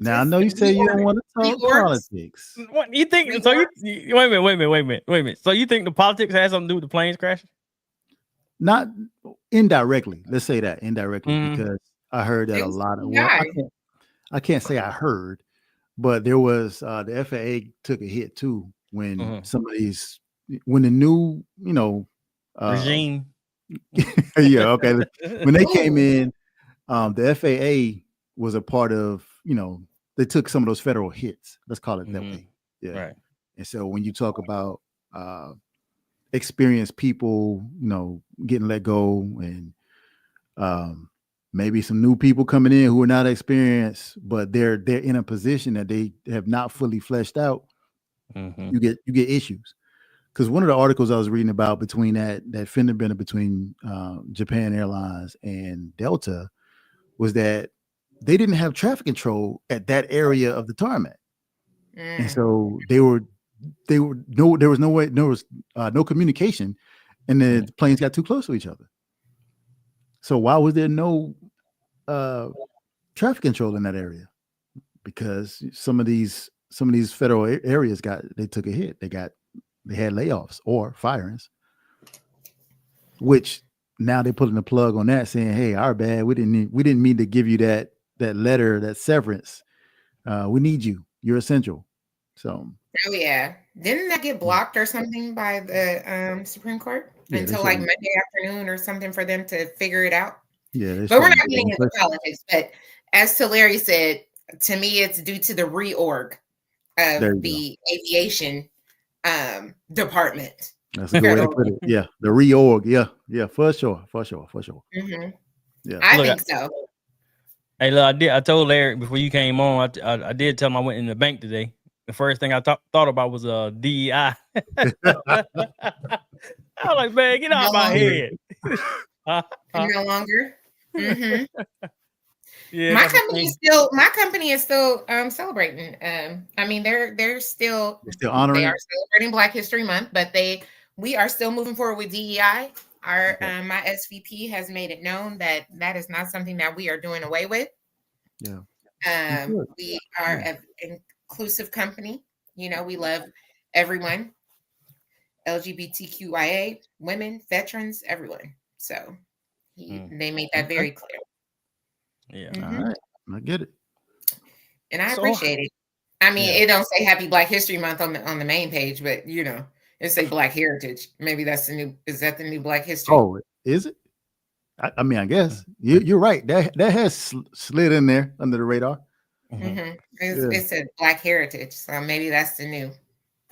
[SPEAKER 2] Now I know you say you don't want to talk politics.
[SPEAKER 1] What you think? So you wait a minute. So you think the politics has something to do with the planes crashing?
[SPEAKER 2] Not indirectly. Let's say that indirectly because I heard that a lot of. Well, I can't say I heard, but there was the FAA took a hit too when some of these when the new
[SPEAKER 1] regime.
[SPEAKER 2] Yeah, okay. When they came in, the FAA was a part of, they took some of those federal hits. Let's call it that way. Yeah.
[SPEAKER 1] Right.
[SPEAKER 2] And so when you talk about experienced people, getting let go and maybe some new people coming in who are not experienced, but they're in a position that they have not fully fleshed out, you get issues. Because one of the articles I was reading about between that fender bender between Japan Airlines and Delta was that they didn't have traffic control at that area of the tarmac, and so there was no communication, and the planes got too close to each other. So why was there no traffic control in that area? Because some of these federal areas they took a hit. They had layoffs or firings, which now they're pulling the plug on that, saying, "Hey, our bad. We didn't mean to give you that letter, that severance. We need you. You're essential." So.
[SPEAKER 3] Oh yeah, didn't that get blocked or something by the Supreme Court until like Monday afternoon or something for them to figure it out?
[SPEAKER 2] Yeah,
[SPEAKER 3] but we're not getting into politics. But as to Larry said, to me, it's due to the reorg of the aviation department.
[SPEAKER 2] That's a good way to put it. Yeah, the reorg. Yeah, for sure.
[SPEAKER 3] Mm-hmm.
[SPEAKER 2] Yeah,
[SPEAKER 3] I think so.
[SPEAKER 1] Hey, look, I told Larry before you came on. I did tell him I went in the bank today. The first thing I thought about was DEI. I was like, man, get out of my head.
[SPEAKER 3] No longer. Mm-hmm. Yeah, my company is still celebrating. I mean, they're still
[SPEAKER 2] honoring.
[SPEAKER 3] They are celebrating Black History Month, but we are still moving forward with DEI. My SVP has made it known that is not something that we are doing away with.
[SPEAKER 2] Yeah.
[SPEAKER 3] We are an inclusive company. We love everyone, LGBTQIA, women, veterans, everyone. So they made that very clear.
[SPEAKER 1] Yeah.
[SPEAKER 3] Mm-hmm.
[SPEAKER 2] All right. I get it.
[SPEAKER 3] And I appreciate it. I mean, it don't say Happy Black History Month on the main page, but it say Black Heritage. Maybe that's is that the new Black History?
[SPEAKER 2] Oh, is it? I mean, I guess you're right. That has slid in there under the radar.
[SPEAKER 3] Mm-hmm. It said Black Heritage, so maybe that's the new.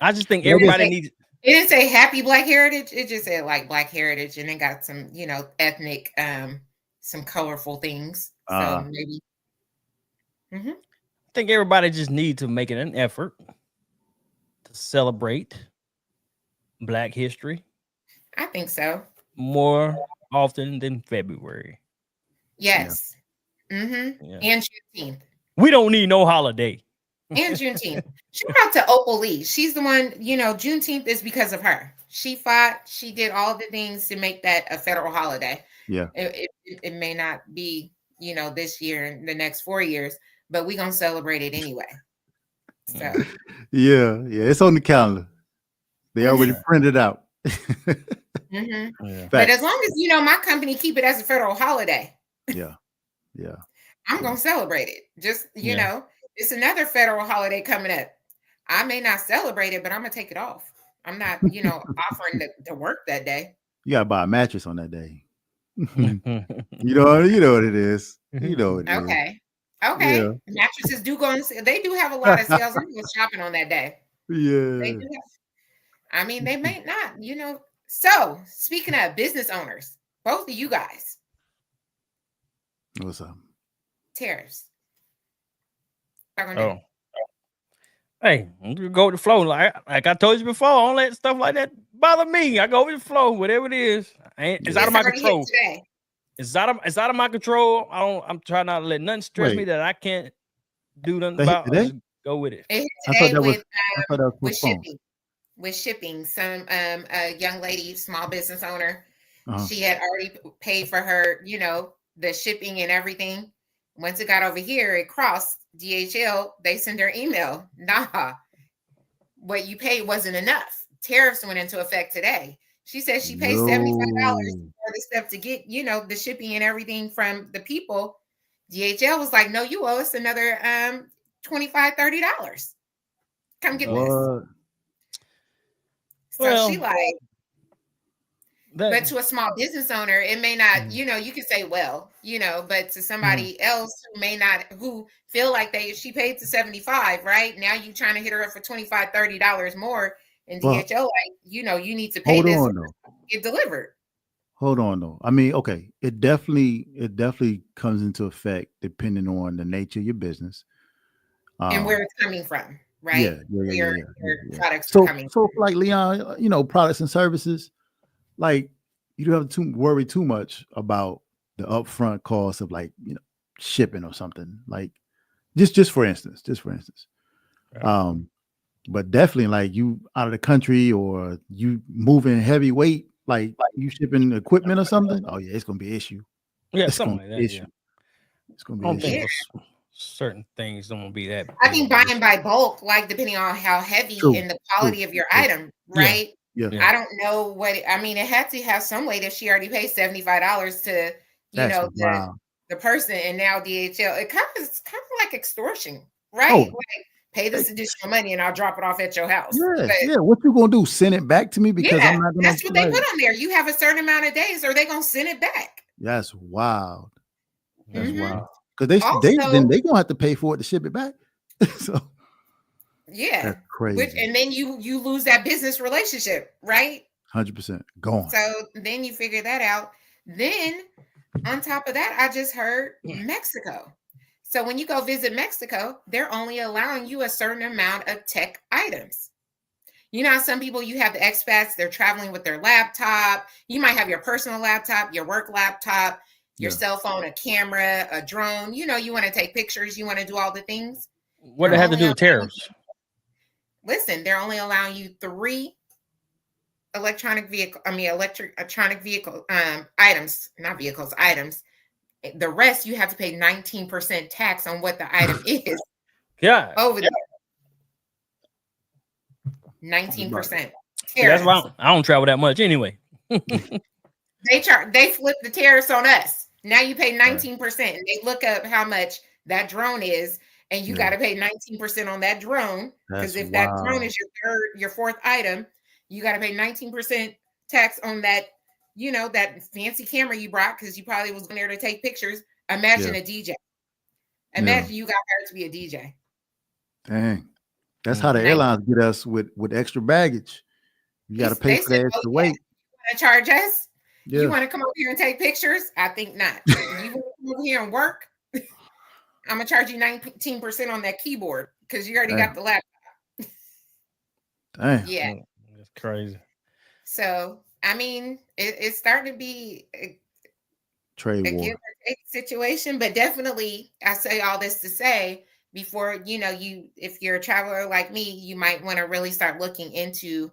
[SPEAKER 1] I just think everybody needs.
[SPEAKER 3] It didn't say Happy Black Heritage. It just said like Black Heritage, and it got some, ethnic, some colorful things. So maybe. Mm-hmm.
[SPEAKER 1] I think everybody just needs to make it an effort to celebrate Black history.
[SPEAKER 3] I think so.
[SPEAKER 1] More often than February.
[SPEAKER 3] Yes. Yeah. Mm-hmm. Yeah. And Juneteenth.
[SPEAKER 1] We don't need no holiday.
[SPEAKER 3] And Juneteenth. Shout out to Opal Lee. She's the one, Juneteenth is because of her. She fought. She did all the things to make that a federal holiday.
[SPEAKER 2] Yeah.
[SPEAKER 3] It may not be, this year and the next 4 years, but we're going to celebrate it anyway. So.
[SPEAKER 2] Yeah. It's on the calendar. They already printed out.
[SPEAKER 3] Mm-hmm. Yeah. But as long as, my company keep it as a federal holiday.
[SPEAKER 2] Yeah.
[SPEAKER 3] I'm going to celebrate it. Just, it's another federal holiday coming up. I may not celebrate it, but I'm going to take it off. I'm not, offering to work that day.
[SPEAKER 2] You got to buy a mattress on that day. you know what it is. You know it is.
[SPEAKER 3] Okay. Yeah. Mattresses do go on sale. They do have a lot of sales. I'm going shopping on that day.
[SPEAKER 2] Yeah.
[SPEAKER 3] They do have, they may not, So, speaking of business owners, both of you guys.
[SPEAKER 2] What's up?
[SPEAKER 3] Tariffs.
[SPEAKER 1] Oh. Hey, go with the flow. Like I told you before, I don't let stuff like that bother me. I go with the flow, whatever it is. It's out of my control. It's out of my control. I'm trying not to let nothing stress me that I can't do nothing about. Just go with it.
[SPEAKER 3] I thought that was shipping. With shipping, some a young lady, small business owner, she had already paid for her, the shipping and everything, Once it got over here, it crossed DHL. They send their email. Nah, what you paid wasn't enough. Tariffs went into effect today. She said she paid $75 for the stuff to get, the shipping and everything from the people. DHL was like, no, you owe us another $25, $30. Come get this. So she like, but to a small business owner, it may not, you could say, well, but to somebody else who may not, who feel like she paid to 75, right? Now you trying to hit her up for $25, $30 more. And DHL, like, you need to pay this to get delivered.
[SPEAKER 2] Hold on though. I mean, okay, it definitely comes into effect depending on the nature of your business.
[SPEAKER 3] And where it's coming from, right?
[SPEAKER 2] Yeah.
[SPEAKER 3] Products are coming from.
[SPEAKER 2] Like Leon, products and services, like you don't have to worry too much about the upfront cost of like, shipping or something. Like just for instance. Right. But definitely like you out of the country or you moving heavy weight, like you shipping equipment or something. Oh yeah, it's gonna be an issue.
[SPEAKER 1] Yeah, something like that.
[SPEAKER 2] Issue. Yeah. It's gonna be an issue.
[SPEAKER 1] Certain things don't be that.
[SPEAKER 3] I think buying by bulk, like depending on how heavy and the quality of your item, right?
[SPEAKER 2] Yeah.
[SPEAKER 3] I don't know what it had to have some weight if she already paid $75 to the person, and now DHL. It's kind of like extortion, right?
[SPEAKER 2] Oh.
[SPEAKER 3] Like, pay this additional money and I'll drop it off at your house.
[SPEAKER 2] Yeah. What you gonna do? Send it back to me because I'm not gonna.
[SPEAKER 3] That's what they put on there. You have a certain amount of days, or they gonna send it back.
[SPEAKER 2] That's wild. That's wild. Because they gonna have to pay for it to ship it back. So that's crazy.
[SPEAKER 3] And then you lose that business relationship, right?
[SPEAKER 2] 100% gone.
[SPEAKER 3] So then you figure that out. Then on top of that, I just heard Mexico. So when you go visit Mexico, they're only allowing you a certain amount of tech items. Some people, you have the expats, they're traveling with their laptop. You might have your personal laptop, your work laptop, your cell phone, a camera, a drone. You want to take pictures. You want to do all the things.
[SPEAKER 1] What do they have to do with tariffs?
[SPEAKER 3] Listen, they're only allowing you 3 electronic vehicle items, not vehicles, items. The rest, you have to pay 19% tax on what the item is.
[SPEAKER 1] Yeah.
[SPEAKER 3] Over there. 19%.
[SPEAKER 1] That's why I don't travel that much anyway.
[SPEAKER 3] They flip the tariffs on us. Now you pay 19%, and they look up how much that drone is, and you got to pay 19% on that drone. Because if that drone is your 4th item, you got to pay 19% tax on that. That fancy camera you brought because you probably was there to take pictures. Imagine a DJ. Imagine you got hired to be a DJ.
[SPEAKER 2] Dang. That's how the airlines get us with extra baggage. You got to pay for that extra weight.
[SPEAKER 3] You want to charge us? Yeah. You want to come over here and take pictures? I think not. You want to come over here and work? I'm going to charge you 19% on that keyboard because you already got the laptop.
[SPEAKER 2] Damn.
[SPEAKER 3] Yeah.
[SPEAKER 1] That's crazy.
[SPEAKER 3] So, I mean, it's starting to be a
[SPEAKER 2] trade war
[SPEAKER 3] give or take situation, but definitely I say all this to say before, if you're a traveler like me, you might want to really start looking into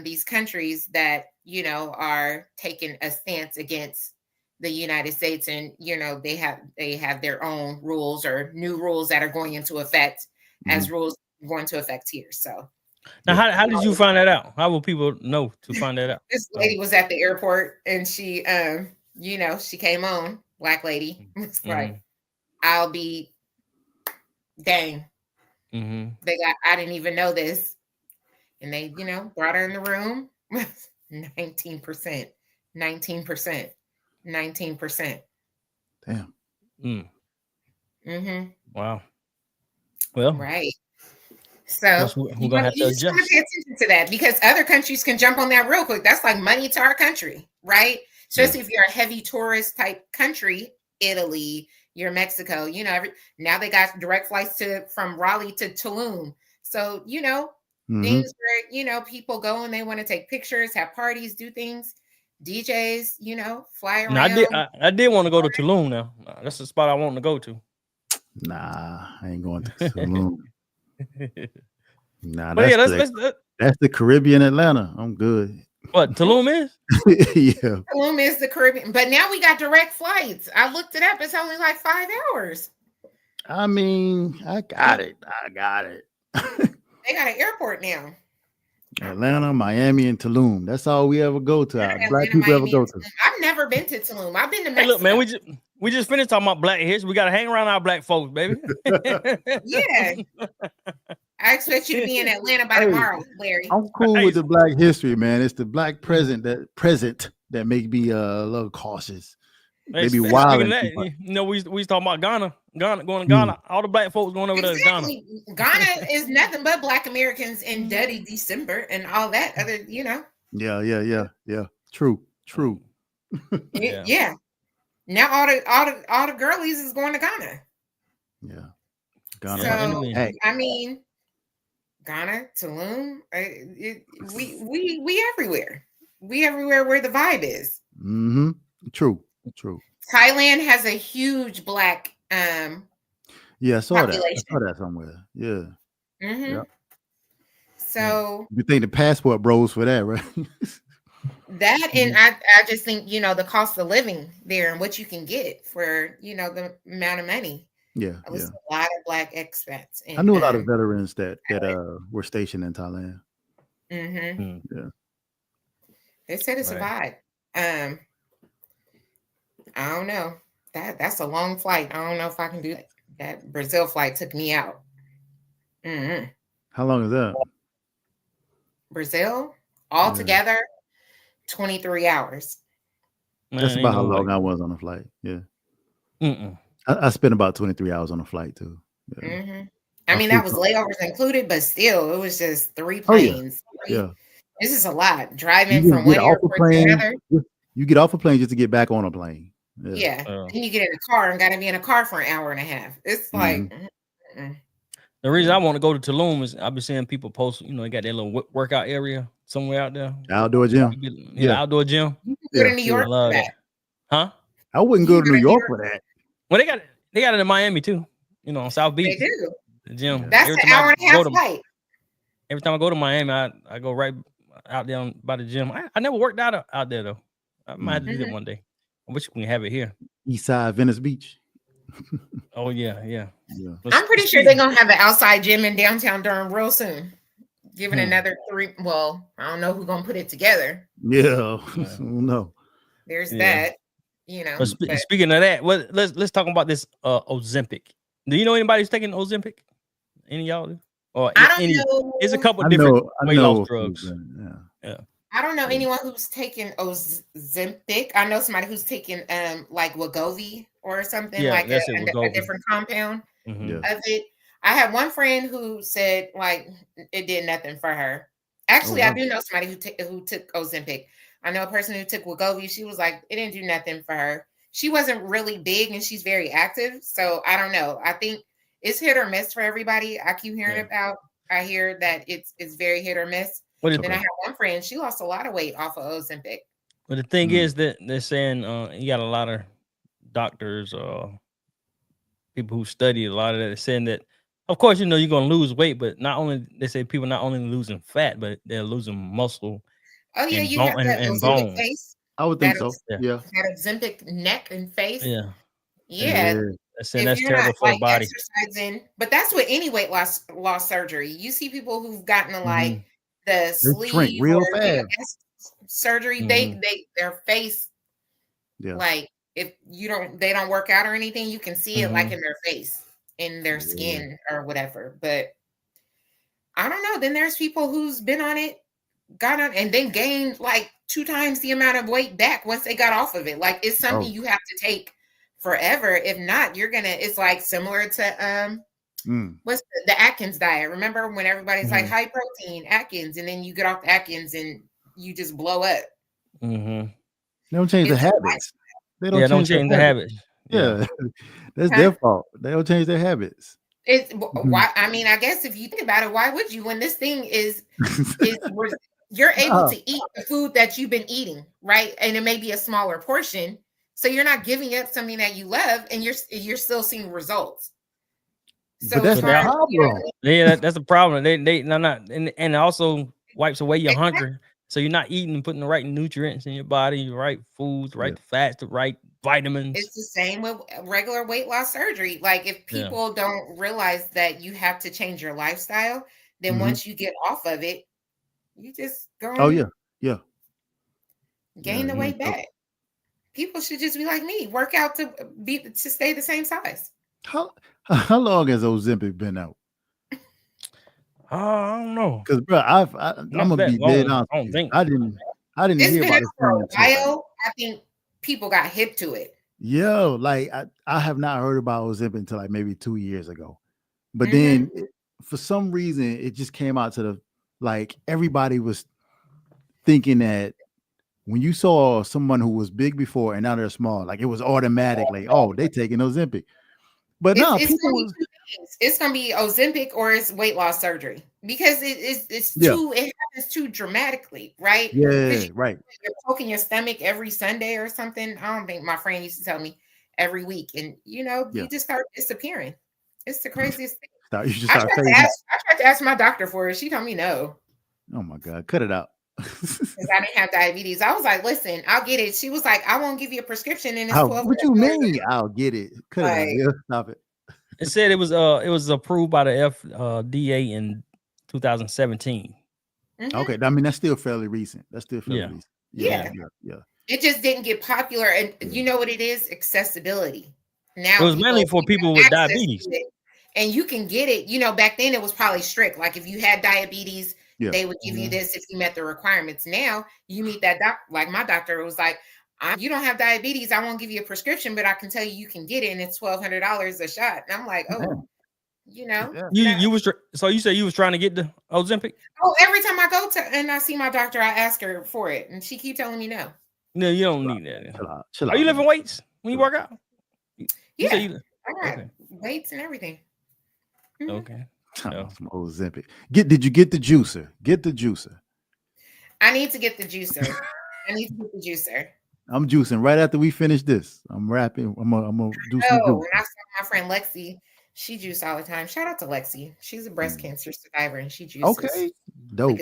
[SPEAKER 3] these countries that, are taking a stance against the United States, and, they have their own rules or new rules that are going into effect as rules going to affect here. So
[SPEAKER 1] now, how did you find that out? How will people know to find that out?
[SPEAKER 3] This lady was at the airport, and she, she came on, black lady. It's like, I'll be, dang. I didn't even know this. And they, brought her in the room. 19%.
[SPEAKER 2] Damn.
[SPEAKER 1] Wow. Well,
[SPEAKER 3] right. So
[SPEAKER 1] we're gonna have to adjust.
[SPEAKER 3] Pay attention to that because other countries can jump on that real quick. That's like money to our country, right? Especially if you're a heavy tourist type country, Italy, you're Mexico. Now they got direct flights from Raleigh to Tulum. So things where people go and they want to take pictures, have parties, do things. DJs, fly around.
[SPEAKER 1] I did want to go to Tulum now. That's the spot I want to go to.
[SPEAKER 2] Nah, I ain't going to Tulum. Nah,
[SPEAKER 1] but
[SPEAKER 2] that's the Caribbean Atlanta. I'm good.
[SPEAKER 1] What Tulum is?
[SPEAKER 2] Yeah.
[SPEAKER 3] Tulum is the Caribbean, but now we got direct flights. I looked it up. It's only like 5 hours.
[SPEAKER 2] I mean, I got it.
[SPEAKER 3] They got an airport now.
[SPEAKER 2] Atlanta, Miami, and Tulum. That's all we ever go to. Black people ever go to.
[SPEAKER 3] I've never been to Tulum. I've been to Mexico.
[SPEAKER 1] Hey, look, man, we just finished talking about black history. We got to hang around our black folks, baby.
[SPEAKER 3] Yeah. I expect you to be in Atlanta by tomorrow, Larry.
[SPEAKER 2] I'm cool with the black history, man. It's the black present that make me a little cautious. They be wild.
[SPEAKER 1] You know, we talking about Ghana going to Ghana. All the black folks going over there to Ghana.
[SPEAKER 3] Ghana is nothing but Black Americans in Dirty December and all that other, you know.
[SPEAKER 2] Yeah. True.
[SPEAKER 3] Yeah. Now all the girlies is going to Ghana.
[SPEAKER 2] Yeah.
[SPEAKER 3] Ghana. So, I mean, Ghana, Tulum, we everywhere. We everywhere where the vibe is.
[SPEAKER 2] Mm-hmm. True.
[SPEAKER 3] Thailand has a huge black
[SPEAKER 2] I saw that somewhere. Yeah.
[SPEAKER 3] Mm-hmm. Yep. So
[SPEAKER 2] you think the passport bros for that, right?
[SPEAKER 3] That and I just think, you know, the cost of living there and what you can get for, you know, the amount of money.
[SPEAKER 2] Yeah.
[SPEAKER 3] It was a lot of black expats.
[SPEAKER 2] I knew a lot of veterans that were stationed in Thailand.
[SPEAKER 3] Mm-hmm.
[SPEAKER 2] Yeah.
[SPEAKER 3] They said it's a vibe. I don't know. That's a long flight. I don't know if I can do that. That Brazil flight took me out. Mm-hmm.
[SPEAKER 2] How long is that?
[SPEAKER 3] Brazil altogether, 23 hours.
[SPEAKER 2] That's about how long I was on a flight. Yeah. I spent about 23 hours on a flight too. Yeah.
[SPEAKER 3] Mm-hmm. I mean, that was layovers included, but still, it was just 3 planes.
[SPEAKER 2] Yeah.
[SPEAKER 3] This is a lot. Driving from one airport to another.
[SPEAKER 2] You get off a plane just to get back on a plane.
[SPEAKER 3] Yeah. Then you get in a car and got to be in a car for an hour and a half. It's like.
[SPEAKER 1] The reason I want to go to Tulum is I've been seeing people post, you know, they got their little workout area somewhere out there.
[SPEAKER 2] Outdoor gym.
[SPEAKER 1] Yeah, outdoor gym.
[SPEAKER 3] Go to New York for that.
[SPEAKER 1] Huh?
[SPEAKER 2] I wouldn't go to New York for that.
[SPEAKER 1] Well, they got it in Miami too. You know, on South Beach.
[SPEAKER 3] They do.
[SPEAKER 1] The gym.
[SPEAKER 3] That's an hour and a half flight.
[SPEAKER 1] Every time I go to Miami, I go right out there by the gym. I never worked out there though. I might have to do that one day. I wish we can have it here.
[SPEAKER 2] Eastside Venice Beach.
[SPEAKER 1] Oh yeah.
[SPEAKER 3] I'm pretty sure they're gonna have an outside gym in downtown Durham real soon. Give it another 3. Well, I don't know who's gonna put it together.
[SPEAKER 2] Yeah, no.
[SPEAKER 3] There's that. You know.
[SPEAKER 1] But speaking of that, let's talk about this Ozempic. Do you know anybody who's taking Ozempic? Any of y'all? Or
[SPEAKER 3] I don't know.
[SPEAKER 1] It's a couple different weight loss drugs.
[SPEAKER 3] Yeah. I don't know anyone who's taken Ozempic. I know somebody who's taken like Wegovy or something, like a different compound of it. I had one friend who said like it did nothing for her. Actually, I do know somebody who took Ozempic. I know a person who took Wegovy. She was like, it didn't do nothing for her. She wasn't really big and she's very active. So I don't know. I think it's hit or miss for everybody. I keep hearing about. I hear that it's very hit or miss. Then I have one friend, she lost a lot of weight off of Ozempic.
[SPEAKER 1] But the thing is that they're saying you got a lot of doctors or people who study a lot of that saying that, of course, you know, you're going to lose weight, but not only, they say people not only losing fat, but they're losing muscle.
[SPEAKER 3] Oh, yeah, you have that Ozempic face.
[SPEAKER 2] I would think so. Yeah.
[SPEAKER 3] That Ozempic neck and face.
[SPEAKER 1] Yeah.
[SPEAKER 3] That's terrible for the body. Exercising, but that's with any weight loss surgery. You see people who've gotten to like the sleeve
[SPEAKER 2] real fast
[SPEAKER 3] surgery, their face, like if they don't work out or anything, you can see it like in their face, in their skin or whatever. But I don't know. Then there's people who's been on it, got on, and then gained like 2 times the amount of weight back once they got off of it. Like it's something you have to take forever. If not, it's like similar to what's the Atkins diet. Remember when everybody's like high protein Atkins, and then you get off Atkins and you just blow up.
[SPEAKER 2] They don't change the habits.
[SPEAKER 1] They don't change the habits.
[SPEAKER 2] Yeah. That's their fault. They don't change their habits.
[SPEAKER 3] It's why, I mean, I guess if you think about it, why would you, when this thing is you're able to eat the food that you've been eating, right? And it may be a smaller portion. So you're not giving up something that you love, and you're still seeing results. So
[SPEAKER 2] but that's the problem.
[SPEAKER 1] Yeah, that's the problem. They not, and it also wipes away your hunger. So you're not eating and putting the right nutrients in your body, the right foods, the right fats, the right vitamins.
[SPEAKER 3] It's the same with regular weight loss surgery. Like if people don't realize that you have to change your lifestyle, then once you get off of it, you just go gain the weight back. People should just be like me, work out to stay the same size.
[SPEAKER 2] How long has Ozempic been out?
[SPEAKER 1] I don't know.
[SPEAKER 2] Because bro, I'm gonna be dead honest. I didn't hear about it
[SPEAKER 3] for a while. I think people got hip to it.
[SPEAKER 2] Yo, like I have not heard about Ozempic until like maybe 2 years ago. But then for some reason it just came out to the like everybody was thinking that when you saw someone who was big before and now they're small, like it was automatic, like, oh, they taking Ozempic. But no,
[SPEAKER 3] it's gonna be Ozempic or it's weight loss surgery because it's too it happens too dramatically, right?
[SPEAKER 2] Right.
[SPEAKER 3] You're poking your stomach every Sunday or something. I don't think my friend used to tell me every week, and you just start disappearing. It's the craziest thing. I tried to ask my doctor for it. She told me no.
[SPEAKER 2] Oh my God, cut it out.
[SPEAKER 3] Because I didn't have diabetes. I was like, listen, I'll get it. She was like, I won't give you a prescription and it's $12.
[SPEAKER 2] What you mean? I'll get it. Cut it out. Yeah, stop it.
[SPEAKER 1] It said it was approved by the FDA in 2017.
[SPEAKER 2] Okay, I mean that's still fairly recent. Recent.
[SPEAKER 3] Yeah. It just didn't get popular, and you know what it is? Accessibility. Now
[SPEAKER 1] it was mainly for people with diabetes,
[SPEAKER 3] and you can get it. Back then it was probably strict. Like if you had diabetes, they would give you this if you met the requirements. Now you meet that like my doctor was like, you don't have diabetes. I won't give you a prescription, but I can tell you can get it, and it's $1,200 a shot. And I'm like,
[SPEAKER 1] you was so you said you was trying to get the Ozempic?
[SPEAKER 3] Oh, every time I go to and I see my doctor, I ask her for it, and she keeps telling me no.
[SPEAKER 1] No, you don't need that. Chill out. Are you lifting weights when you work out?
[SPEAKER 3] I got weights and everything.
[SPEAKER 1] Okay.
[SPEAKER 2] Some Ozempic. Did you get the juicer? Get the juicer.
[SPEAKER 3] I need to get the juicer.
[SPEAKER 2] I'm juicing right after we finish this. I'm rapping. I'm gonna do some.
[SPEAKER 3] And I saw my friend Lexi. She juices all the time. Shout out to Lexi. She's a breast cancer survivor and she juices.
[SPEAKER 2] Okay. Dope.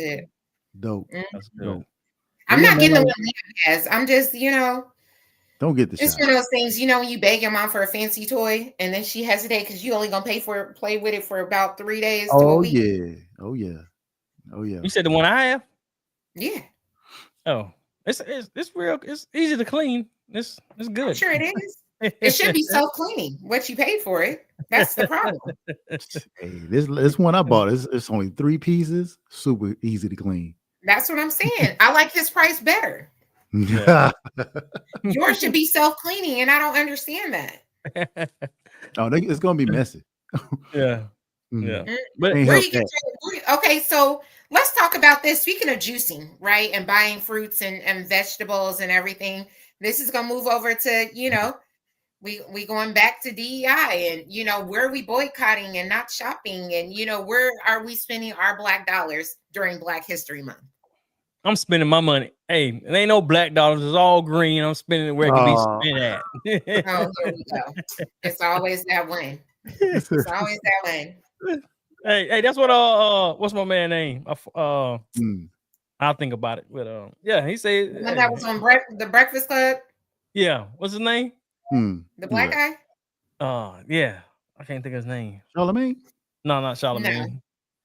[SPEAKER 1] That's dope.
[SPEAKER 3] I'm not getting the one Leah has. I'm just,
[SPEAKER 2] don't get the
[SPEAKER 3] it's
[SPEAKER 2] shot.
[SPEAKER 3] One of those things, when you beg your mom for a fancy toy and then she hesitates because you only gonna play with it for about 3 days to a week.
[SPEAKER 2] Oh yeah.
[SPEAKER 1] You said the one I have?
[SPEAKER 3] Yeah.
[SPEAKER 1] Oh, it's real. It's easy to clean. It's good.
[SPEAKER 3] I'm sure it is. It should be self-cleaning. What you paid for it. That's the problem.
[SPEAKER 2] Hey, this one I bought it's only 3 pieces. Super easy to clean.
[SPEAKER 3] That's what I'm saying. I like his price better. Yeah. Yours should be self-cleaning, and I don't understand that.
[SPEAKER 2] It's gonna be messy.
[SPEAKER 1] Yeah.
[SPEAKER 3] But where you get okay, so let's talk about this. Speaking of juicing, right, and buying fruits and vegetables and everything, this is gonna move over to we going back to DEI and where are we boycotting and not shopping and where are we spending our Black dollars during Black History Month?
[SPEAKER 1] I'm spending my money. Hey, it ain't no black dollars. It's all green. I'm spending it where it can be spent at.
[SPEAKER 3] Oh, here we go. It's always that one. It's always that one.
[SPEAKER 1] Hey, that's what what's my man's name? I'll think about it. But he said
[SPEAKER 3] when that was on the Breakfast Club.
[SPEAKER 1] Yeah, what's his name?
[SPEAKER 3] The black guy.
[SPEAKER 1] Yeah, I can't think of his name.
[SPEAKER 2] Charlemagne?
[SPEAKER 1] No, not Charlemagne.
[SPEAKER 3] No.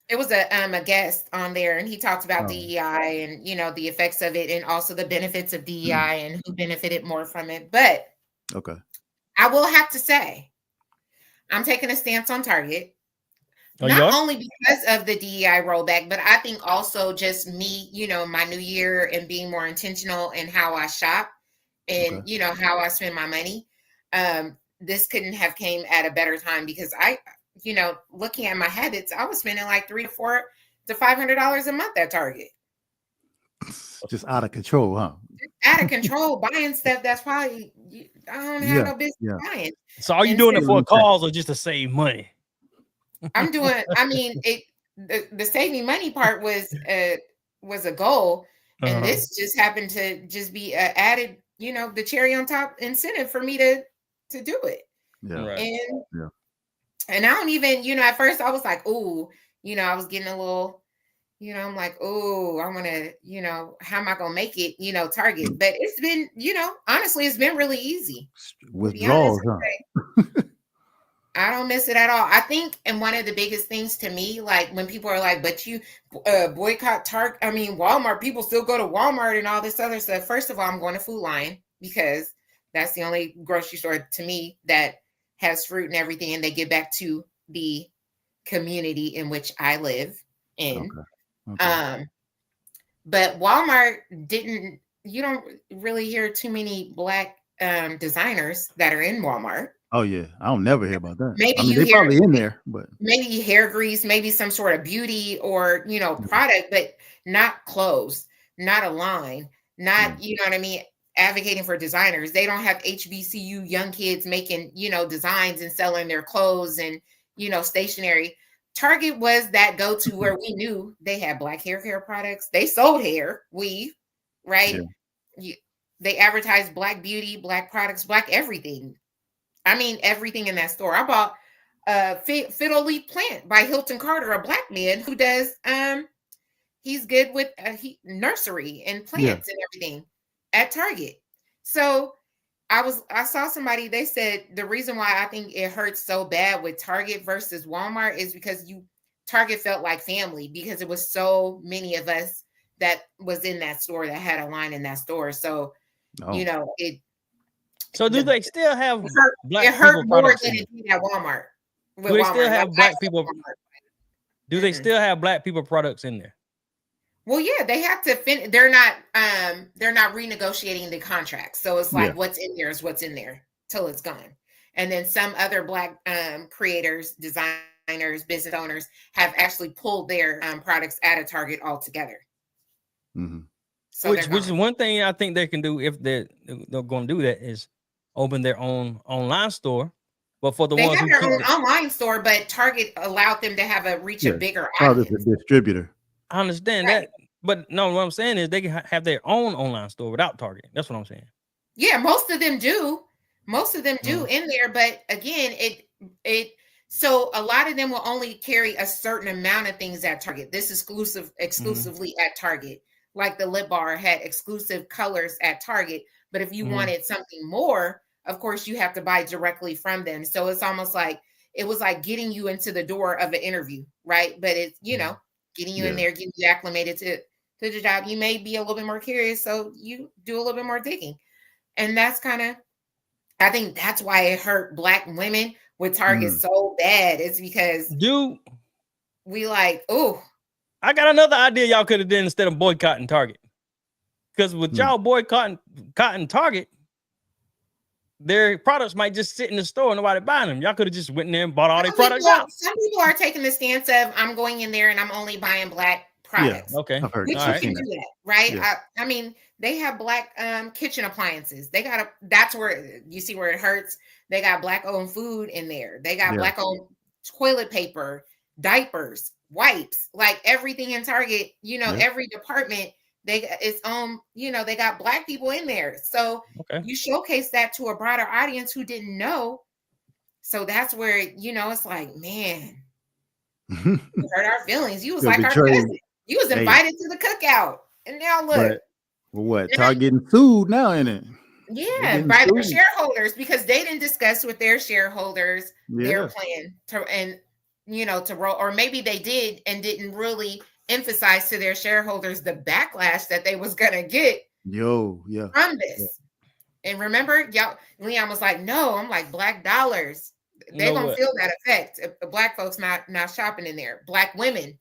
[SPEAKER 3] It was a guest on there, and he talked about DEI and the effects of it, and also the benefits of DEI and who benefited more from it. But I will have to say, I'm taking a stance on Target. Not only because of the DEI rollback, but I think also just me, my new year and being more intentional in how I shop and, how I spend my money. This couldn't have came at a better time because looking at my habits, I was spending like $300 to $500 a month at Target.
[SPEAKER 2] Just out of control, huh?
[SPEAKER 3] Out of control, buying stuff that's probably I don't have no business buying.
[SPEAKER 1] So are you doing it for a cause or just to save money?
[SPEAKER 3] I'm doing. I mean, the saving money part was a goal, and this just happened to just be added. The cherry on top incentive for me to do it.
[SPEAKER 2] Yeah.
[SPEAKER 3] And I don't even. At first I was like, ooh, I was getting a little, you know, I'm like, oh, I want to, you know, how am I going to make it, you know, Target? But it's been, you know, honestly, it's been really easy.
[SPEAKER 2] Withdrawals, huh?
[SPEAKER 3] I don't miss it at all. I think, and one of the biggest things to me, like when people are like, but you boycott Target, I mean, Walmart, people still go to Walmart and all this other stuff. First of all, I'm going to Food Lion because that's the only grocery store to me that has fruit and everything. And they give back to the community in which I live in. Okay. But Walmart didn't, you don't really hear too many Black designers that are in Walmart.
[SPEAKER 2] Oh yeah, I don't never hear about that.
[SPEAKER 3] Maybe
[SPEAKER 2] they're probably in there, but
[SPEAKER 3] maybe hair grease, maybe some sort of beauty or, you know, product, but not clothes, not a line, not, you know what I mean, advocating for designers. They don't have HBCU young kids making, you know, designs and selling their clothes and, you know, stationery. Target was that go-to where we knew they had Black hair care products. They sold hair, weave, right? Yeah. They advertised Black beauty, Black products, Black everything. I mean, everything in that store. I bought Fiddle Leaf Plant by Hilton Carter, a Black man who does, he's good with nursery and plants and everything at Target. So I saw somebody, they said the reason why I think it hurts so bad with Target versus Walmart is because Target felt like family because it was so many of us that was in that store that had a line in that store. So, you know,
[SPEAKER 1] So do they still have Black
[SPEAKER 3] it hurt more than it did at Walmart.
[SPEAKER 1] Do they still have Black people? Do they still have Black people products in there?
[SPEAKER 3] Well, yeah, they have to finish. They're not renegotiating the contract. So it's like what's in there is what's in there till it's gone. And then some other Black creators, designers, business owners have actually pulled their products out of Target altogether.
[SPEAKER 2] Mm-hmm.
[SPEAKER 3] So
[SPEAKER 1] which is one thing I think they can do if they're going to do that is open their own online store, but for the
[SPEAKER 3] they
[SPEAKER 1] ones
[SPEAKER 3] have their own online store, but Target allowed them to have a bigger audience.
[SPEAKER 2] A distributor.
[SPEAKER 1] I understand that, but no, what I'm saying is they can have their own online store without Target. That's what I'm saying.
[SPEAKER 3] Yeah, most of them do. In there, but again, so a lot of them will only carry a certain amount of things at Target. This exclusively at Target. Like the lip bar had exclusive colors at Target. But if you wanted something more, of course, you have to buy directly from them. So it's almost like it was like getting you into the door of an interview, right? But it's, you know, getting you in there, getting you acclimated to the job. You may be a little bit more curious, so you do a little bit more digging. And that's I think that's why it hurt Black women with Target so bad. It's because we like,
[SPEAKER 1] I got another idea y'all could have done instead of boycotting Target. Because with y'all boycotting Target, their products might just sit in the store and nobody buying them. Y'all could have just went in there and bought all their products out.
[SPEAKER 3] Some people are taking the stance of I'm going in there and I'm only buying Black products.
[SPEAKER 1] Yeah, okay.
[SPEAKER 3] Which you can do that, right? Yeah. I mean, they have Black kitchen appliances. They got that's where you see where it hurts. They got Black owned food in there. They got Black owned toilet paper, diapers, wipes, like everything in Target, you know, every department, they got Black people in there. So you showcase that to a broader audience who didn't know. So that's where, you know, it's like, man, you hurt our feelings. You was like our cousin. You was invited to the cookout. And now look.
[SPEAKER 2] What? Target getting sued now, ain't it?
[SPEAKER 3] Yeah, by their shareholders, because they didn't discuss with their shareholders their plan to roll, or maybe they did and didn't really emphasize to their shareholders the backlash that they was gonna get from this. And remember, Leon was like, no, I'm like, Black dollars. They're gonna feel that effect if the Black folks not shopping in there. Black women.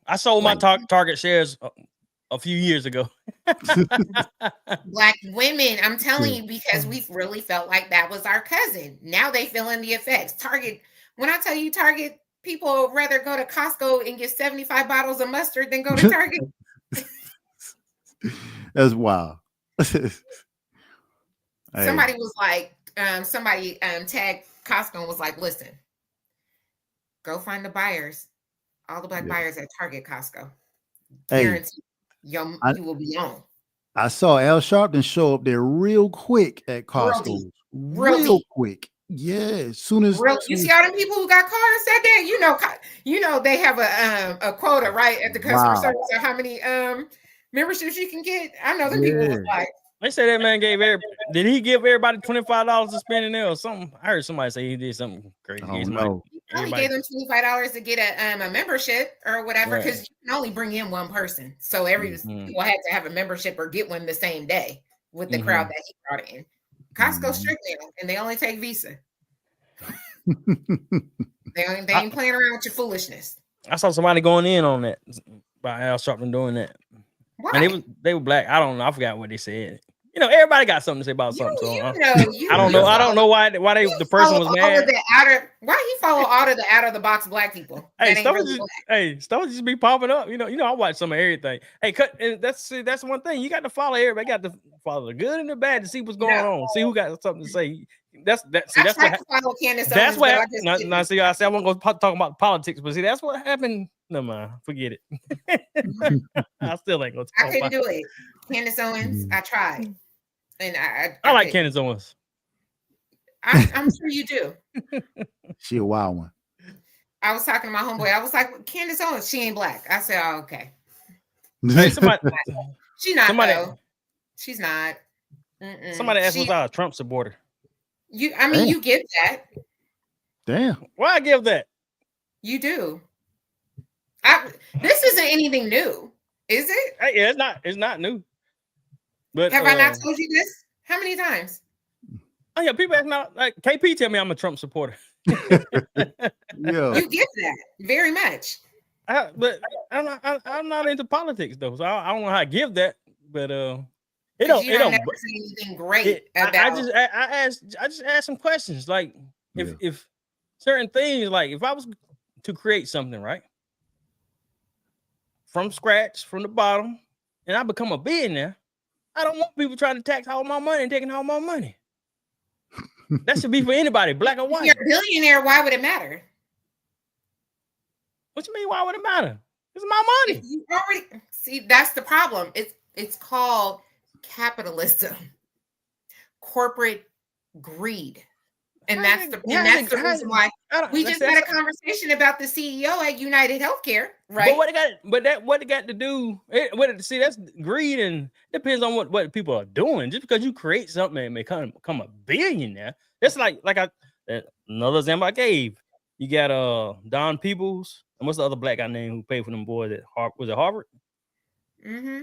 [SPEAKER 1] I sold my Target shares a few years ago.
[SPEAKER 3] Black women, I'm telling you, because we really felt like that was our cousin. Now they feeling the effects. Target, when I tell you Target, people would rather go to Costco and get 75 bottles of mustard than go to Target.
[SPEAKER 2] That's wild.
[SPEAKER 3] Somebody was like, tagged Costco and was like, listen, go find the buyers, all the Black buyers at Target, Costco. Guarantee you will be on.
[SPEAKER 2] I saw Al Sharpton show up there real quick at Costco. Real quick. Yeah, as soon as
[SPEAKER 3] you see all them people who got cars that day, You know, they have a quota, right, at the customer service of how many memberships you can get. I know the people was like,
[SPEAKER 1] they say that man did he give everybody $25 to spend in there or something? I heard somebody say he did something crazy.
[SPEAKER 2] Oh, no.
[SPEAKER 3] He probably gave them $25 to get a membership or whatever, because you can only bring in one person. So people had to have a membership or get one the same day with the crowd that he brought in. Costco strict now, and they only take Visa. They ain't playing around with your foolishness.
[SPEAKER 1] I saw somebody going in on that by Al Sharpton doing that.
[SPEAKER 3] Why?
[SPEAKER 1] And they were black. I don't know. I forgot what they said. You know, everybody got something to say about something. So I don't know. I don't know why the person was mad.
[SPEAKER 3] Why he follow all of the out of the box black people?
[SPEAKER 1] Stuff just be popping up. You know, I watch some of everything. Hey, that's one thing. You got to follow everybody. Got to follow the good and the bad to see what's going on. See who got something to say. That's what happened. Now, see, I said I won't go talk about politics, but see, that's what happened. No mind, forget it. I still ain't gonna talk.
[SPEAKER 3] I couldn't do it. Candace Owens, I tried. And
[SPEAKER 1] I like Candace Owens.
[SPEAKER 3] I'm sure you do.
[SPEAKER 2] She a wild one.
[SPEAKER 3] I was talking to my homeboy. I was like, Candace Owens, she ain't black. I said, oh, okay.
[SPEAKER 1] Hey,
[SPEAKER 3] she's not though. She's not.
[SPEAKER 1] Somebody asked was I a Trump supporter.
[SPEAKER 3] You give that.
[SPEAKER 2] Damn.
[SPEAKER 1] Why I give that?
[SPEAKER 3] You do. This isn't anything new, is it?
[SPEAKER 1] Yeah, it's not new. But
[SPEAKER 3] have I not told you this? How many times?
[SPEAKER 1] Oh yeah, people ask me, like KP tell me I'm a Trump supporter.
[SPEAKER 3] Yeah. You get that very much.
[SPEAKER 1] But I'm not into politics though, so I don't know how I give that. But it don't
[SPEAKER 3] never say anything great about.
[SPEAKER 1] I just ask some questions, like if certain things, like if I was to create something right from scratch, from the bottom, and I become a billionaire, I don't want people trying to tax all my money and taking all my money. That should be for anybody, black or white.
[SPEAKER 3] If you're a billionaire, why would it matter?
[SPEAKER 1] What you mean? Why would it matter? It's my money.
[SPEAKER 3] If you already see, that's the problem. It's called capitalism, corporate greed. And that's the reason why we just had a conversation about the CEO at United Healthcare, right?
[SPEAKER 1] But what it got to do? See, that's greed, and it depends on what people are doing. Just because you create something and become a billionaire, it's like another example I gave. You got Don Peoples, and what's the other black guy name who paid for them boys at Harvard? Was it Harvard?
[SPEAKER 3] Mm-hmm.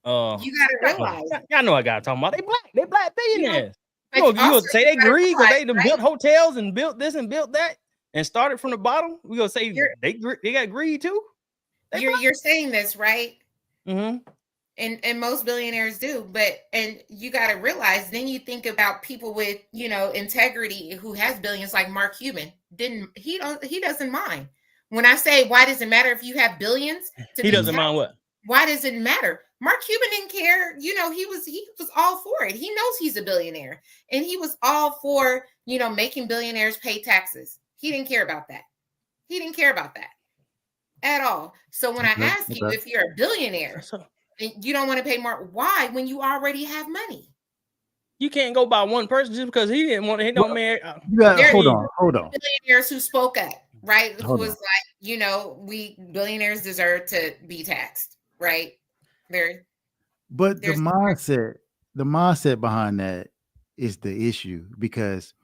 [SPEAKER 3] You gotta realize.
[SPEAKER 1] I know I gotta talk about. They black billionaires. You gonna say they greed because they built hotels and built this and built that and started from the bottom? We gonna say they got greed too?
[SPEAKER 3] You're saying this, right?
[SPEAKER 1] Mm-hmm.
[SPEAKER 3] And most billionaires do, and you got to realize. Then you think about people with integrity who has billions, like Mark Cuban. He doesn't mind. When I say why does it matter if you have billions?
[SPEAKER 1] He doesn't mind what?
[SPEAKER 3] Why does it matter? Mark Cuban didn't care. He was all for it. He knows he's a billionaire, and he was all for making billionaires pay taxes. He didn't care about that. He didn't care about that at all. So when I ask you if you're a billionaire and you don't want to pay more, why? When you already have money,
[SPEAKER 1] you can't go by one person just because he didn't want to.
[SPEAKER 2] Hold on.
[SPEAKER 3] Billionaires who spoke up, right? Who was like, we billionaires deserve to be taxed, right?
[SPEAKER 2] But the mindset behind that is the issue, because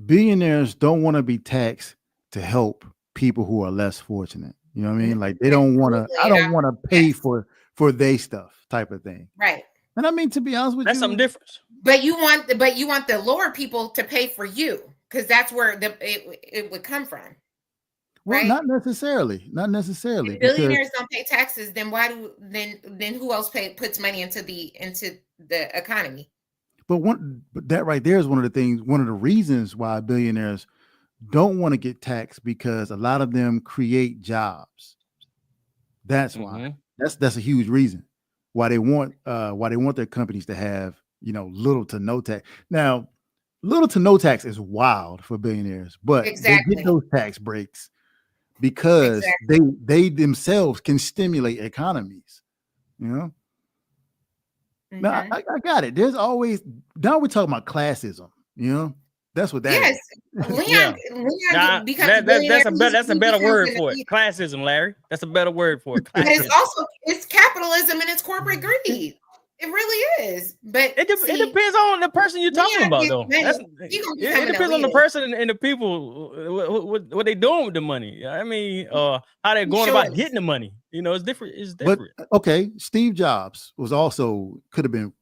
[SPEAKER 2] billionaires don't want to be taxed to help people who are less fortunate. You know what I mean? Like they don't want to. I don't want to pay for their stuff, type of thing.
[SPEAKER 3] Right.
[SPEAKER 2] And I mean, to be honest with
[SPEAKER 1] that's
[SPEAKER 2] you,
[SPEAKER 1] something different.
[SPEAKER 3] But you want the lower people to pay for you, because that's where it would come from.
[SPEAKER 2] Well, right? Not necessarily.
[SPEAKER 3] If billionaires don't pay taxes, then then who else puts money into the economy?
[SPEAKER 2] But that right there is one of the reasons why billionaires don't want to get taxed, because a lot of them create jobs. That's why. That's a huge reason why they want their companies to have little to no tax. Now, little to no tax is wild for billionaires, but they get those tax breaks because they themselves can stimulate economies. Now I got it. There's always, now we're talking about classism. That's what that
[SPEAKER 3] is. Leon becomes
[SPEAKER 1] that's a better word for it. Classism, Larry. That's a better word for it. Classism.
[SPEAKER 3] But it's capitalism and it's corporate greed. It really is. But
[SPEAKER 1] it depends on the person you're talking about, though. It depends on the person and the people what they doing with the money. I mean, how they're going about getting the money. It's different. It's different.
[SPEAKER 2] But, okay, Steve Jobs could have been,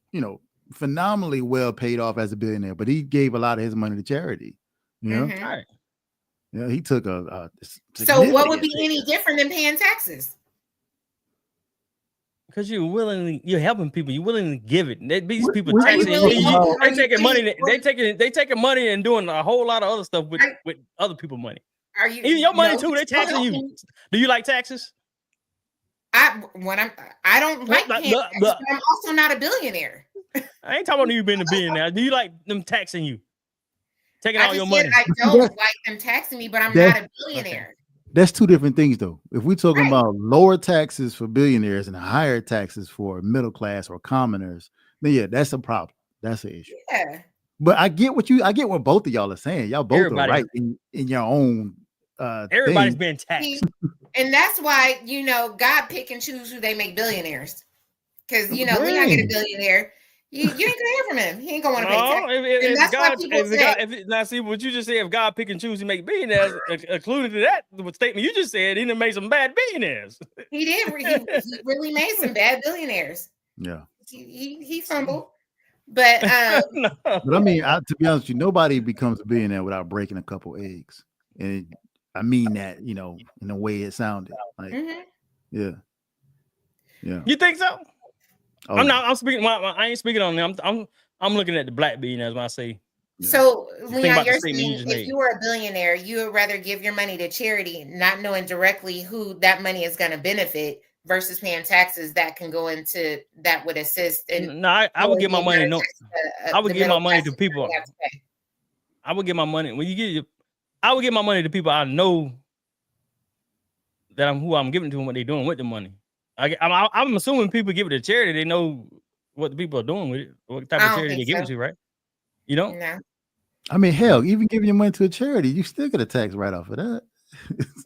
[SPEAKER 2] phenomenally well paid off as a billionaire, but he gave a lot of his money to charity.
[SPEAKER 3] Mm-hmm.
[SPEAKER 1] Right.
[SPEAKER 2] Yeah, he took
[SPEAKER 3] so what would be any different than paying taxes?
[SPEAKER 1] Because you're helping people. You're willing to give it. These people taxing you. They taking money. They taking money and doing a whole lot of other stuff with other people's money. Even your money too. They taxing you. Do you like taxes?
[SPEAKER 3] I don't like paying taxes, but I'm also not a billionaire.
[SPEAKER 1] I ain't talking about you being a billionaire. Do you like them taxing you? Taking all your money.
[SPEAKER 3] I don't like them taxing me, but I'm not a billionaire.
[SPEAKER 2] That's two different things, though. If we're talking about lower taxes for billionaires and higher taxes for middle class or commoners, then yeah, that's a problem. That's an issue.
[SPEAKER 3] Yeah.
[SPEAKER 2] But I get what both of y'all are saying. Y'all both are right in your own
[SPEAKER 1] everybody's being taxed.
[SPEAKER 3] And that's why, God pick and choose who they make billionaires. Because, we not get a billionaire. You ain't gonna hear from him. He ain't gonna want to pay tax.
[SPEAKER 1] Now see what you just said. If God pick and choose, he make billionaires. Included to that statement you just said, he done made some bad billionaires.
[SPEAKER 3] He did. He really made some bad billionaires.
[SPEAKER 2] Yeah.
[SPEAKER 3] He fumbled, but
[SPEAKER 2] but I mean, to be honest with you, nobody becomes a billionaire without breaking a couple eggs, and I mean that in the way it sounded. Like, yeah.
[SPEAKER 1] You think so? Oh. I'm speaking. I ain't speaking on them. I'm looking at the black billionaires when I say.
[SPEAKER 3] So, Leon, you're saying if you were a billionaire, you would rather give your money to charity, not knowing directly who that money is going to benefit, versus paying taxes that can go into that would assist.
[SPEAKER 1] No, I would give my money. I would give my money to people. I would give my money I would give my money to people I know that I'm giving to and what they're doing with the money. I'm assuming people give it to charity. They know what the people are doing with it, what type of charity they give it to, right? You don't?
[SPEAKER 3] No.
[SPEAKER 2] I mean, hell, even giving your money to a charity, you still get a tax right off of that.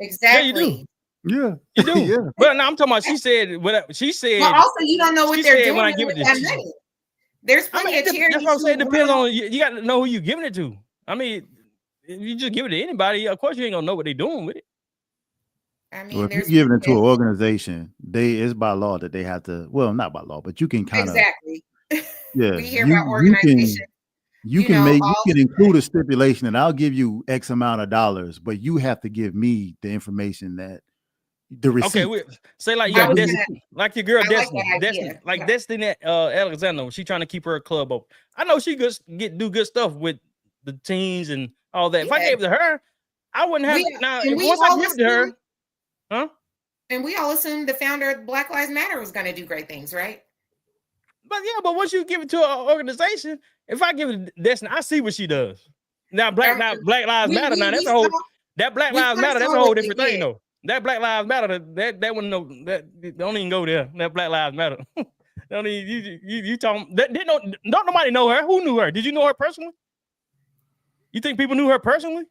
[SPEAKER 3] Exactly.
[SPEAKER 2] Yeah,
[SPEAKER 1] you do. Yeah. But no, I'm talking about. She said whatever. She said.
[SPEAKER 3] But also, you don't know what they're doing when I give it to money. There's plenty of charities.
[SPEAKER 1] That's what I'm saying. It depends on you. Got to know who you're giving it to. I mean, if you just give it to anybody, of course you ain't gonna know what they're doing with it.
[SPEAKER 3] I mean,
[SPEAKER 2] if you're giving it to an organization, it's by law that they have to. Well, not by law, but you can kind of
[SPEAKER 3] exactly.
[SPEAKER 2] Yeah,
[SPEAKER 3] we hear about organizations.
[SPEAKER 2] You can include a stipulation, and I'll give you X amount of dollars, but you have to give me the information that the receipt.
[SPEAKER 1] Okay, say like your girl Destiny, Destiny Alexander. She's trying to keep her club open. I know she do good stuff with the teens and all that. Yeah. If I gave it to her, I wouldn't have. Once I give it to her. Huh?
[SPEAKER 3] And we all assumed the founder of Black Lives Matter was going to do great things, right?
[SPEAKER 1] But once you give it to an organization, if I give it to Destiny, I see what she does. Now Black Lives Matter. Now that's that Black Lives Matter. That's a whole different thing, though. That Black Lives Matter. That one don't even go there. That Black Lives Matter. Don't even you talking? Don't nobody know her. Who knew her? Did you know her personally? You think people knew her personally?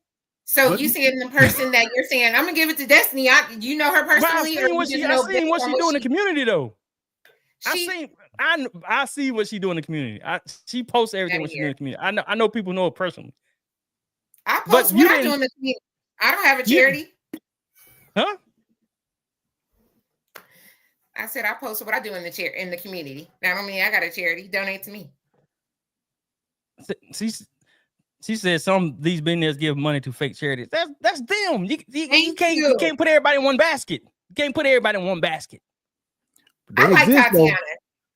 [SPEAKER 3] So you saying the person that you're saying, I'm gonna give it to Destiny. You know her personally?
[SPEAKER 1] I seen what she do in the community, though. I see what she do in the community. She posts everything what she do in the community. I know people know her personally.
[SPEAKER 3] I post what I do in the community. I don't have a charity.
[SPEAKER 1] Huh?
[SPEAKER 3] I said I post what I do in the community. That don't mean I got a charity. Donate to me.
[SPEAKER 1] She said these billionaires give money to fake charities. That's them. You can't put everybody in one basket. You can't put everybody in one basket.
[SPEAKER 3] I like Tatiana.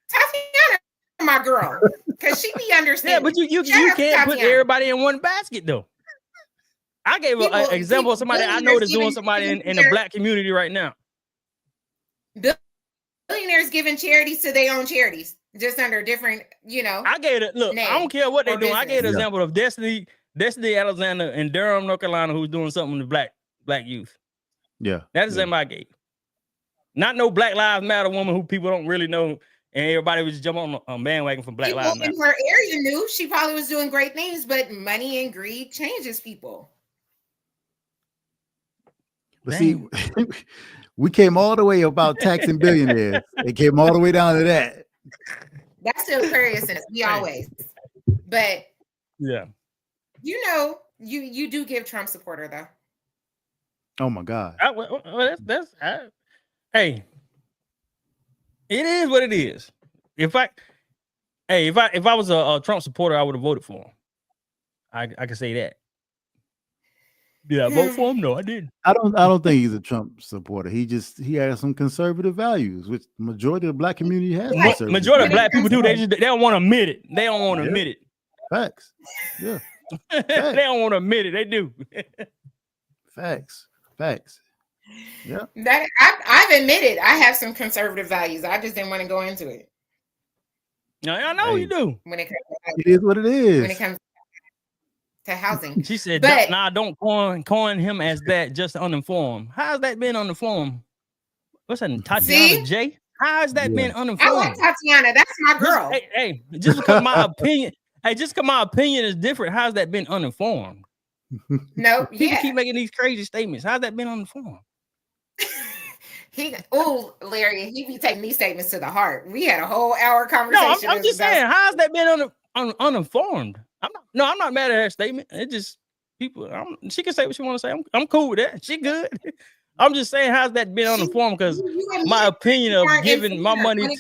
[SPEAKER 3] Tatiana, my girl, because she be understanding.
[SPEAKER 1] Yeah, but you can't put everybody in one basket though. I gave an example of somebody I know that's doing somebody in the black community right now.
[SPEAKER 3] Billionaires giving charities to their own charities. Just under different,
[SPEAKER 1] I gave it. Look, I don't care what they're doing. I gave an example of Destiny Alexander in Durham, North Carolina, who's doing something with black youth.
[SPEAKER 2] Yeah,
[SPEAKER 1] that's the example I gave. Not no Black Lives Matter woman who people don't really know and everybody was jumping on a bandwagon for Black Lives Matter.
[SPEAKER 3] People in her area knew she probably was doing great things, but money and greed changes people.
[SPEAKER 2] But see, we came all the way about taxing billionaires. It came all the way down to that.
[SPEAKER 3] That's the Aquarius in us. We always. But
[SPEAKER 1] yeah,
[SPEAKER 3] you know, you do give Trump supporter though.
[SPEAKER 2] Oh my God.
[SPEAKER 1] Hey, it is what it is. If I was a Trump supporter, I would have voted for him. I can say that. Did I vote for him? No, I didn't.
[SPEAKER 2] I don't think he's a Trump supporter. He has some conservative values, which majority of the black community has.
[SPEAKER 1] Majority of black people do. They don't want to admit it. They don't want to admit it.
[SPEAKER 2] Facts. Yeah.
[SPEAKER 1] Facts. They don't want to admit it. They do.
[SPEAKER 2] Facts. Yeah.
[SPEAKER 3] That I've admitted I have some conservative values. I just didn't want to go into it.
[SPEAKER 1] No, I know you do.
[SPEAKER 3] When it comes to
[SPEAKER 2] it is what it is.
[SPEAKER 3] When it comes to housing.
[SPEAKER 1] She said, don't coin him as that, just uninformed. How's that been uninformed? What's that, Tatiana J? How's that been uninformed?
[SPEAKER 3] I like Tatiana. That's my girl.
[SPEAKER 1] Just because my opinion is different, how's that been uninformed?
[SPEAKER 3] No,
[SPEAKER 1] People keep making these crazy statements. How's that been uninformed?
[SPEAKER 3] Larry, he be taking these statements to the heart. We had a whole hour conversation.
[SPEAKER 1] No, I'm just saying, how's that been uninformed? I'm not mad at her statement. It just people. She can say what she want to say. I'm cool with that. She good. I'm just saying, how's that been uninformed? Because my opinion of giving my money.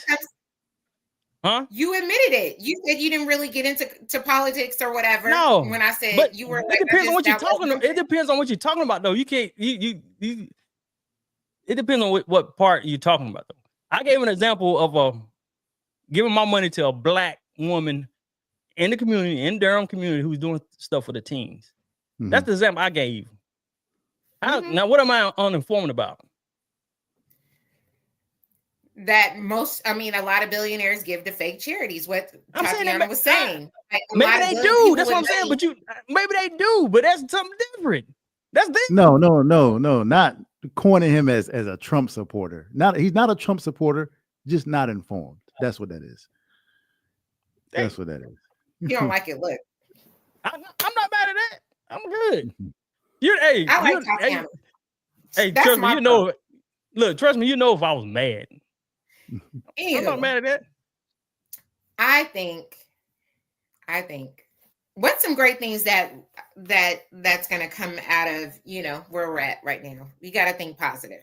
[SPEAKER 1] Huh?
[SPEAKER 3] You admitted it. You said you didn't really get into politics or whatever.
[SPEAKER 1] No,
[SPEAKER 3] when I said
[SPEAKER 1] but
[SPEAKER 3] you were,
[SPEAKER 1] it depends on what you're talking about. It depends on what you're talking about, though. You can't. It depends on what part you're talking about, though. I gave an example of giving my money to a black woman in the community, in Durham community, who's doing stuff for the teens. Mm-hmm. That's the example I gave. Now, what am I uninformed about?
[SPEAKER 3] That a lot of billionaires give to fake charities. What Tatiana was saying.
[SPEAKER 1] Maybe they do. That's what I'm saying. But maybe they do. But that's something different. That's different.
[SPEAKER 2] No. Not coining him as a Trump supporter. He's not a Trump supporter. Just not informed. That's what that is. That's what that is.
[SPEAKER 3] You don't like it. Look,
[SPEAKER 1] I'm not mad at that. I'm good.
[SPEAKER 3] Tatiana.
[SPEAKER 1] Trust me. Trust me. You know if I was mad. I'm not mad at that.
[SPEAKER 3] I think what's some great things that's going to come out of where we're at right now. We got to think positive.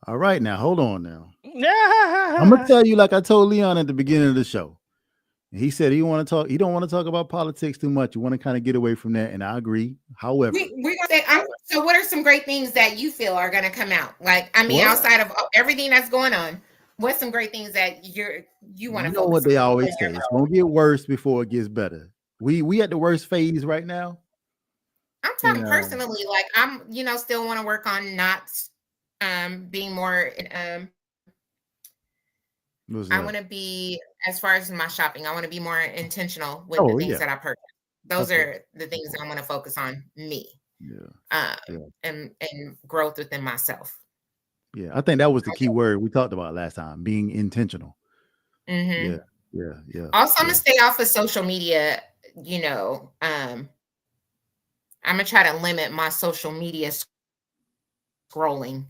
[SPEAKER 2] All right, now hold on now. I'm gonna tell you, like I told Leon at the beginning of the show. He said he don't want to talk about politics too much. You want to kind of get away from that, and I agree. However,
[SPEAKER 3] we're gonna say, so what are some great things that you feel are going to come out? Outside of everything that's going on, what's some great things that you want to
[SPEAKER 2] know what they always say? It's gonna get worse before it gets better. We at the worst phase right now.
[SPEAKER 3] I'm talking personally, like I'm, still want to work on not being more. I want to be, as far as my shopping, I want to be more intentional with the things that I purchase. Those are the things that I want to focus on me. And growth within myself.
[SPEAKER 2] Yeah, I think that was the key word we talked about last time, being intentional.
[SPEAKER 3] Mm-hmm.
[SPEAKER 2] Yeah.
[SPEAKER 3] Also, I'm gonna stay off of social media. I'm gonna try to limit my social media scrolling.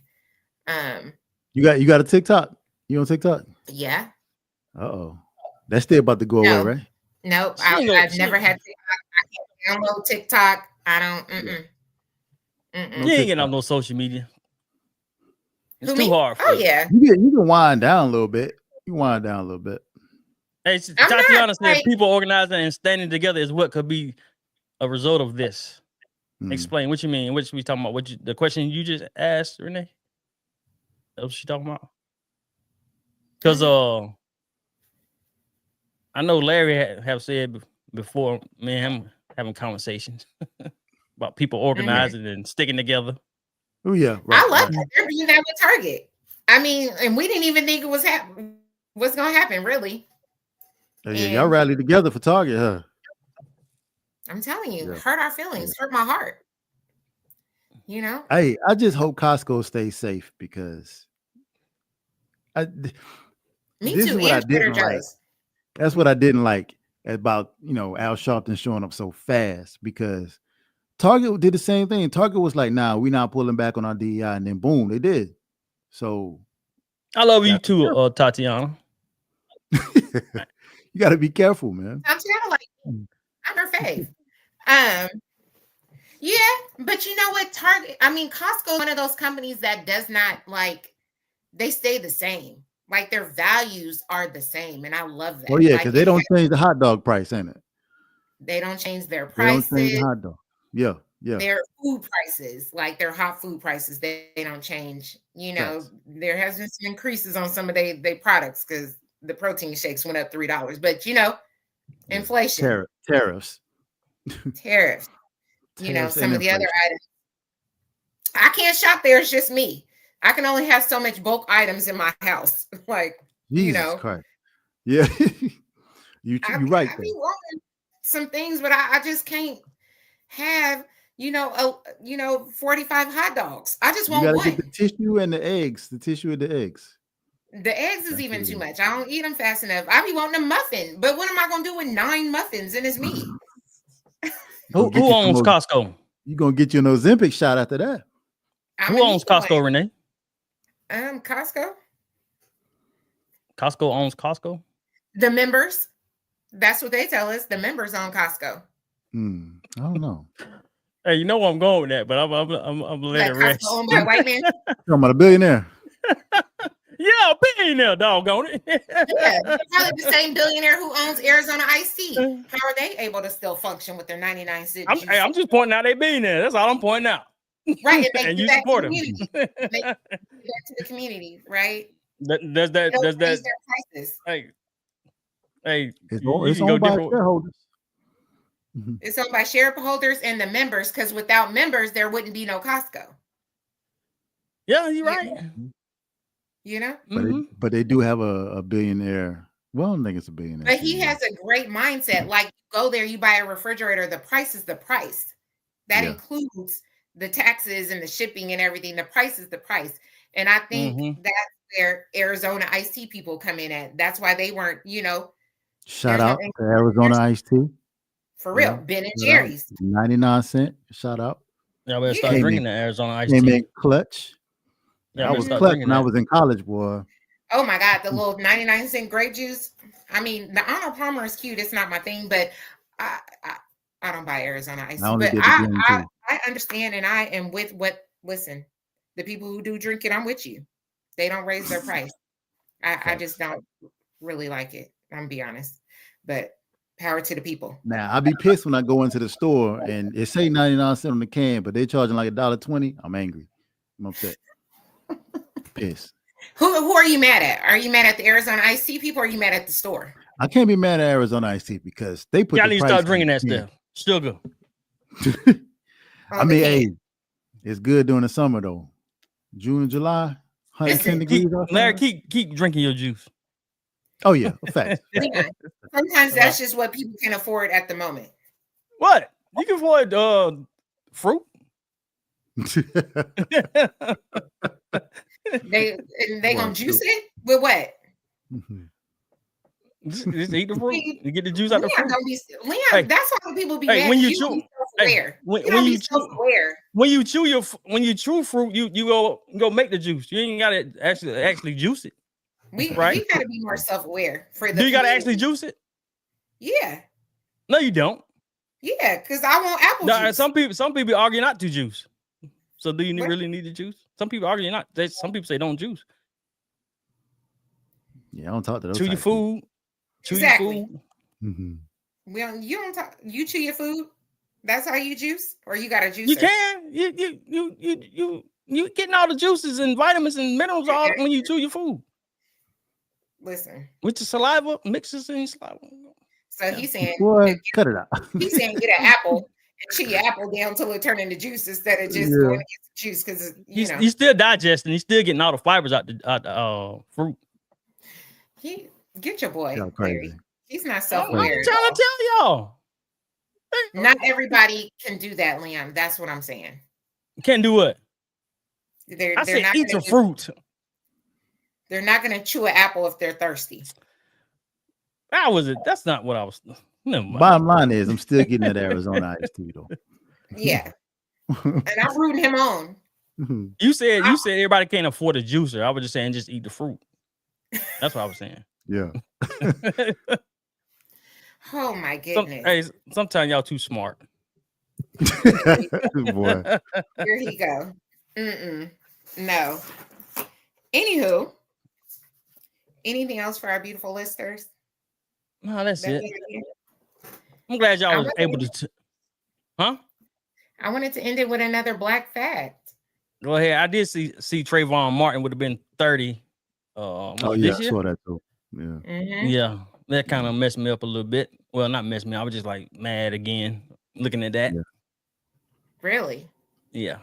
[SPEAKER 2] You got a TikTok? You on TikTok?
[SPEAKER 3] Yeah.
[SPEAKER 2] Uh-oh. That's still about to go away, right?
[SPEAKER 3] Nope. I've never had TikTok. I can't download TikTok. I don't.
[SPEAKER 1] You ain't getting on no social media. It's too hard for you.
[SPEAKER 3] Yeah.
[SPEAKER 2] You can wind down a little bit.
[SPEAKER 1] Hey, Tatiana said people organizing and standing together is what could be a result of this. Explain what you mean. What we talking about? The question you just asked, Renee? That's what she talking about? Because I know Larry have said before, me and him having conversations about people organizing and sticking together.
[SPEAKER 2] Oh yeah, right,
[SPEAKER 3] I love that they're doing that with Target. I mean, and we didn't even think it was what's gonna happen, really.
[SPEAKER 2] Y'all rallied together for Target, huh?
[SPEAKER 3] I'm telling you, hurt our feelings, hurt my heart.
[SPEAKER 2] Hey, I just hope Costco stays safe because
[SPEAKER 3] Me
[SPEAKER 2] this
[SPEAKER 3] too.
[SPEAKER 2] is what I didn't like. That's what I didn't like about, Al Sharpton showing up so fast, because Target did the same thing. Target was like, nah, we're not pulling back on our DEI, and then boom, they did. So
[SPEAKER 1] I love you too, Tatiana.
[SPEAKER 2] You got to be careful, man.
[SPEAKER 3] Tatiana, like, I'm her fave. Yeah, but you know what? Costco is one of those companies that does not, like, they stay the same. Like, their values are the same, and I love that.
[SPEAKER 2] Oh yeah, because they don't change the hot dog price, ain't it?
[SPEAKER 3] They don't change their prices.
[SPEAKER 2] They don't change the hot dog. Yeah.
[SPEAKER 3] Their food prices, like their hot food prices, they don't change. There has been some increases on some of their products because the protein shakes went up $3. But inflation,
[SPEAKER 2] tariffs.
[SPEAKER 3] Some of the other items. I can't shop there. It's just me. I can only have so much bulk items in my house. Like,
[SPEAKER 2] Jesus Christ. Yeah. You're right.
[SPEAKER 3] I be wanting some things, but I just can't have 45 hot dogs. I just want one.
[SPEAKER 2] You gotta get the tissue and the eggs. The tissue and the eggs.
[SPEAKER 3] The eggs is even too much. I don't eat them fast enough. I be wanting a muffin, but what am I gonna do with 9 muffins and it's me?
[SPEAKER 1] Who owns Costco?
[SPEAKER 2] You gonna get you an Ozempic shot after that.
[SPEAKER 1] Who owns Costco, Renee?
[SPEAKER 3] Costco.
[SPEAKER 1] Costco owns Costco.
[SPEAKER 3] The members. That's what they tell us. The members own Costco.
[SPEAKER 2] I don't know.
[SPEAKER 1] Hey, you know where I'm going with that, but I'm gonna let it rest.
[SPEAKER 3] Costco owned by a white man.
[SPEAKER 2] Talking about a billionaire.
[SPEAKER 1] Yeah, a billionaire, doggone it.
[SPEAKER 3] Yeah, probably the same billionaire who owns Arizona Iced Tea. How are they able to still function with their 99-cent?
[SPEAKER 1] I'm just pointing out they billionaire. That's all I'm pointing out.
[SPEAKER 3] Right,
[SPEAKER 1] and you support them.
[SPEAKER 3] Back to the community, right?
[SPEAKER 1] Does that?
[SPEAKER 3] Their prices.
[SPEAKER 1] Hey,
[SPEAKER 2] it's owned by shareholders.
[SPEAKER 3] It's owned by shareholders and the members, because without members, there wouldn't be no Costco.
[SPEAKER 1] Yeah, you're right.
[SPEAKER 2] But they do have a billionaire. Well, I don't think it's a billionaire.
[SPEAKER 3] But he has a great mindset. Like, you go there, you buy a refrigerator, the price is the price. That includes the taxes and the shipping and everything. The price is the price. And I think that's where Arizona Iced Tea people come in at. That's why they weren't,
[SPEAKER 2] Shout out to Arizona Iced Tea.
[SPEAKER 3] For real. Ben and Jerry's.
[SPEAKER 2] 99 cent. Shout out.
[SPEAKER 1] Yeah, I better start drinking the Arizona Iced
[SPEAKER 2] Tea.
[SPEAKER 1] They
[SPEAKER 2] make clutch. Yeah, I was clutch when I was in college, boy.
[SPEAKER 3] Oh my God, the little 99-cent grape juice. I mean, the Arnold Palmer is cute. It's not my thing, but I don't buy Arizona Iced Tea. But I understand, and I am with listen, the people who do drink it, I'm with you. They don't raise their price. I just don't really like it. I'm gonna be honest. But power to the people. Now,
[SPEAKER 2] I'd be pissed when I go into the store and it say 99 cents on the can, but they're charging like $1.20. I'm angry. I'm upset. Pissed.
[SPEAKER 3] Who are you mad at? Are you mad at the Arizona Iced Tea people, or are you mad at the store?
[SPEAKER 2] I can't be mad at Arizona Iced Tea because they put.
[SPEAKER 1] Y'all need to start drinking that stuff. Sugar.
[SPEAKER 2] I mean, hey, it's good during the summer though. June and July, 110 degrees.
[SPEAKER 1] Larry, keep drinking your juice.
[SPEAKER 2] Oh yeah, fact.
[SPEAKER 3] Sometimes that's just what people can afford at the moment.
[SPEAKER 1] What? You can afford fruit.
[SPEAKER 3] they gonna juice it with what?
[SPEAKER 1] Just eat the fruit. You get the juice out the fruit.
[SPEAKER 3] Leon, that's why people be mad.
[SPEAKER 1] When you chew, when you chew fruit, you go make the juice. You ain't gotta actually juice it.
[SPEAKER 3] We gotta be more self-aware for the.
[SPEAKER 1] Do you gotta actually juice it?
[SPEAKER 3] Yeah.
[SPEAKER 1] No, you don't.
[SPEAKER 3] Yeah, because I want apple juice.
[SPEAKER 1] Some people argue not to juice. So do you really need the juice? Some people argue not. Some people say don't juice.
[SPEAKER 2] Yeah, I don't talk to those.
[SPEAKER 1] Chew your food. Chew your food.
[SPEAKER 2] Mm-hmm.
[SPEAKER 3] Well, you don't talk. You chew your food. That's how you juice, or you got to juice.
[SPEAKER 1] You can. You getting all the juices and vitamins and minerals all when you chew your food.
[SPEAKER 3] Listen.
[SPEAKER 1] With your saliva, mixes in your saliva.
[SPEAKER 3] So he's saying,
[SPEAKER 2] boy, cut it out.
[SPEAKER 3] He's saying get an apple and chew your apple down until it turns into juice instead of just going to get the juice because
[SPEAKER 1] he's still digesting. He's still getting all the fibers out the fruit.
[SPEAKER 3] Get your boy. Larry. He's not self-aware.
[SPEAKER 1] I'm trying to tell y'all.
[SPEAKER 3] Not everybody can do that, Leon. That's what I'm saying.
[SPEAKER 1] Can do what?
[SPEAKER 3] They're
[SPEAKER 1] I said
[SPEAKER 3] not
[SPEAKER 1] eat your fruit.
[SPEAKER 3] They're not going to chew an apple if they're thirsty.
[SPEAKER 1] How was it? That's not what I was.
[SPEAKER 2] Bottom line is, I'm still getting that Arizona iced tea though.
[SPEAKER 3] Yeah, and I'm rooting him on.
[SPEAKER 1] You said everybody can't afford a juicer. I was just saying, just eat the fruit. That's what I was saying.
[SPEAKER 2] Yeah.
[SPEAKER 3] Oh my goodness.
[SPEAKER 1] Hey, sometimes y'all too smart.
[SPEAKER 2] Boy.
[SPEAKER 3] Here he go. No. Anywho, anything else for our beautiful listeners?
[SPEAKER 1] No, that's it. I'm glad y'all was able to. Huh?
[SPEAKER 3] I wanted to end it with another black fact.
[SPEAKER 1] Go ahead. I did see Trayvon Martin would have been 30.
[SPEAKER 2] Oh yeah, I saw that too. Yeah.
[SPEAKER 1] Yeah, that kind of messed me up a little bit. Well, not messed me. I was just like mad again looking at that.
[SPEAKER 2] Yeah.
[SPEAKER 3] Really?
[SPEAKER 1] Yeah.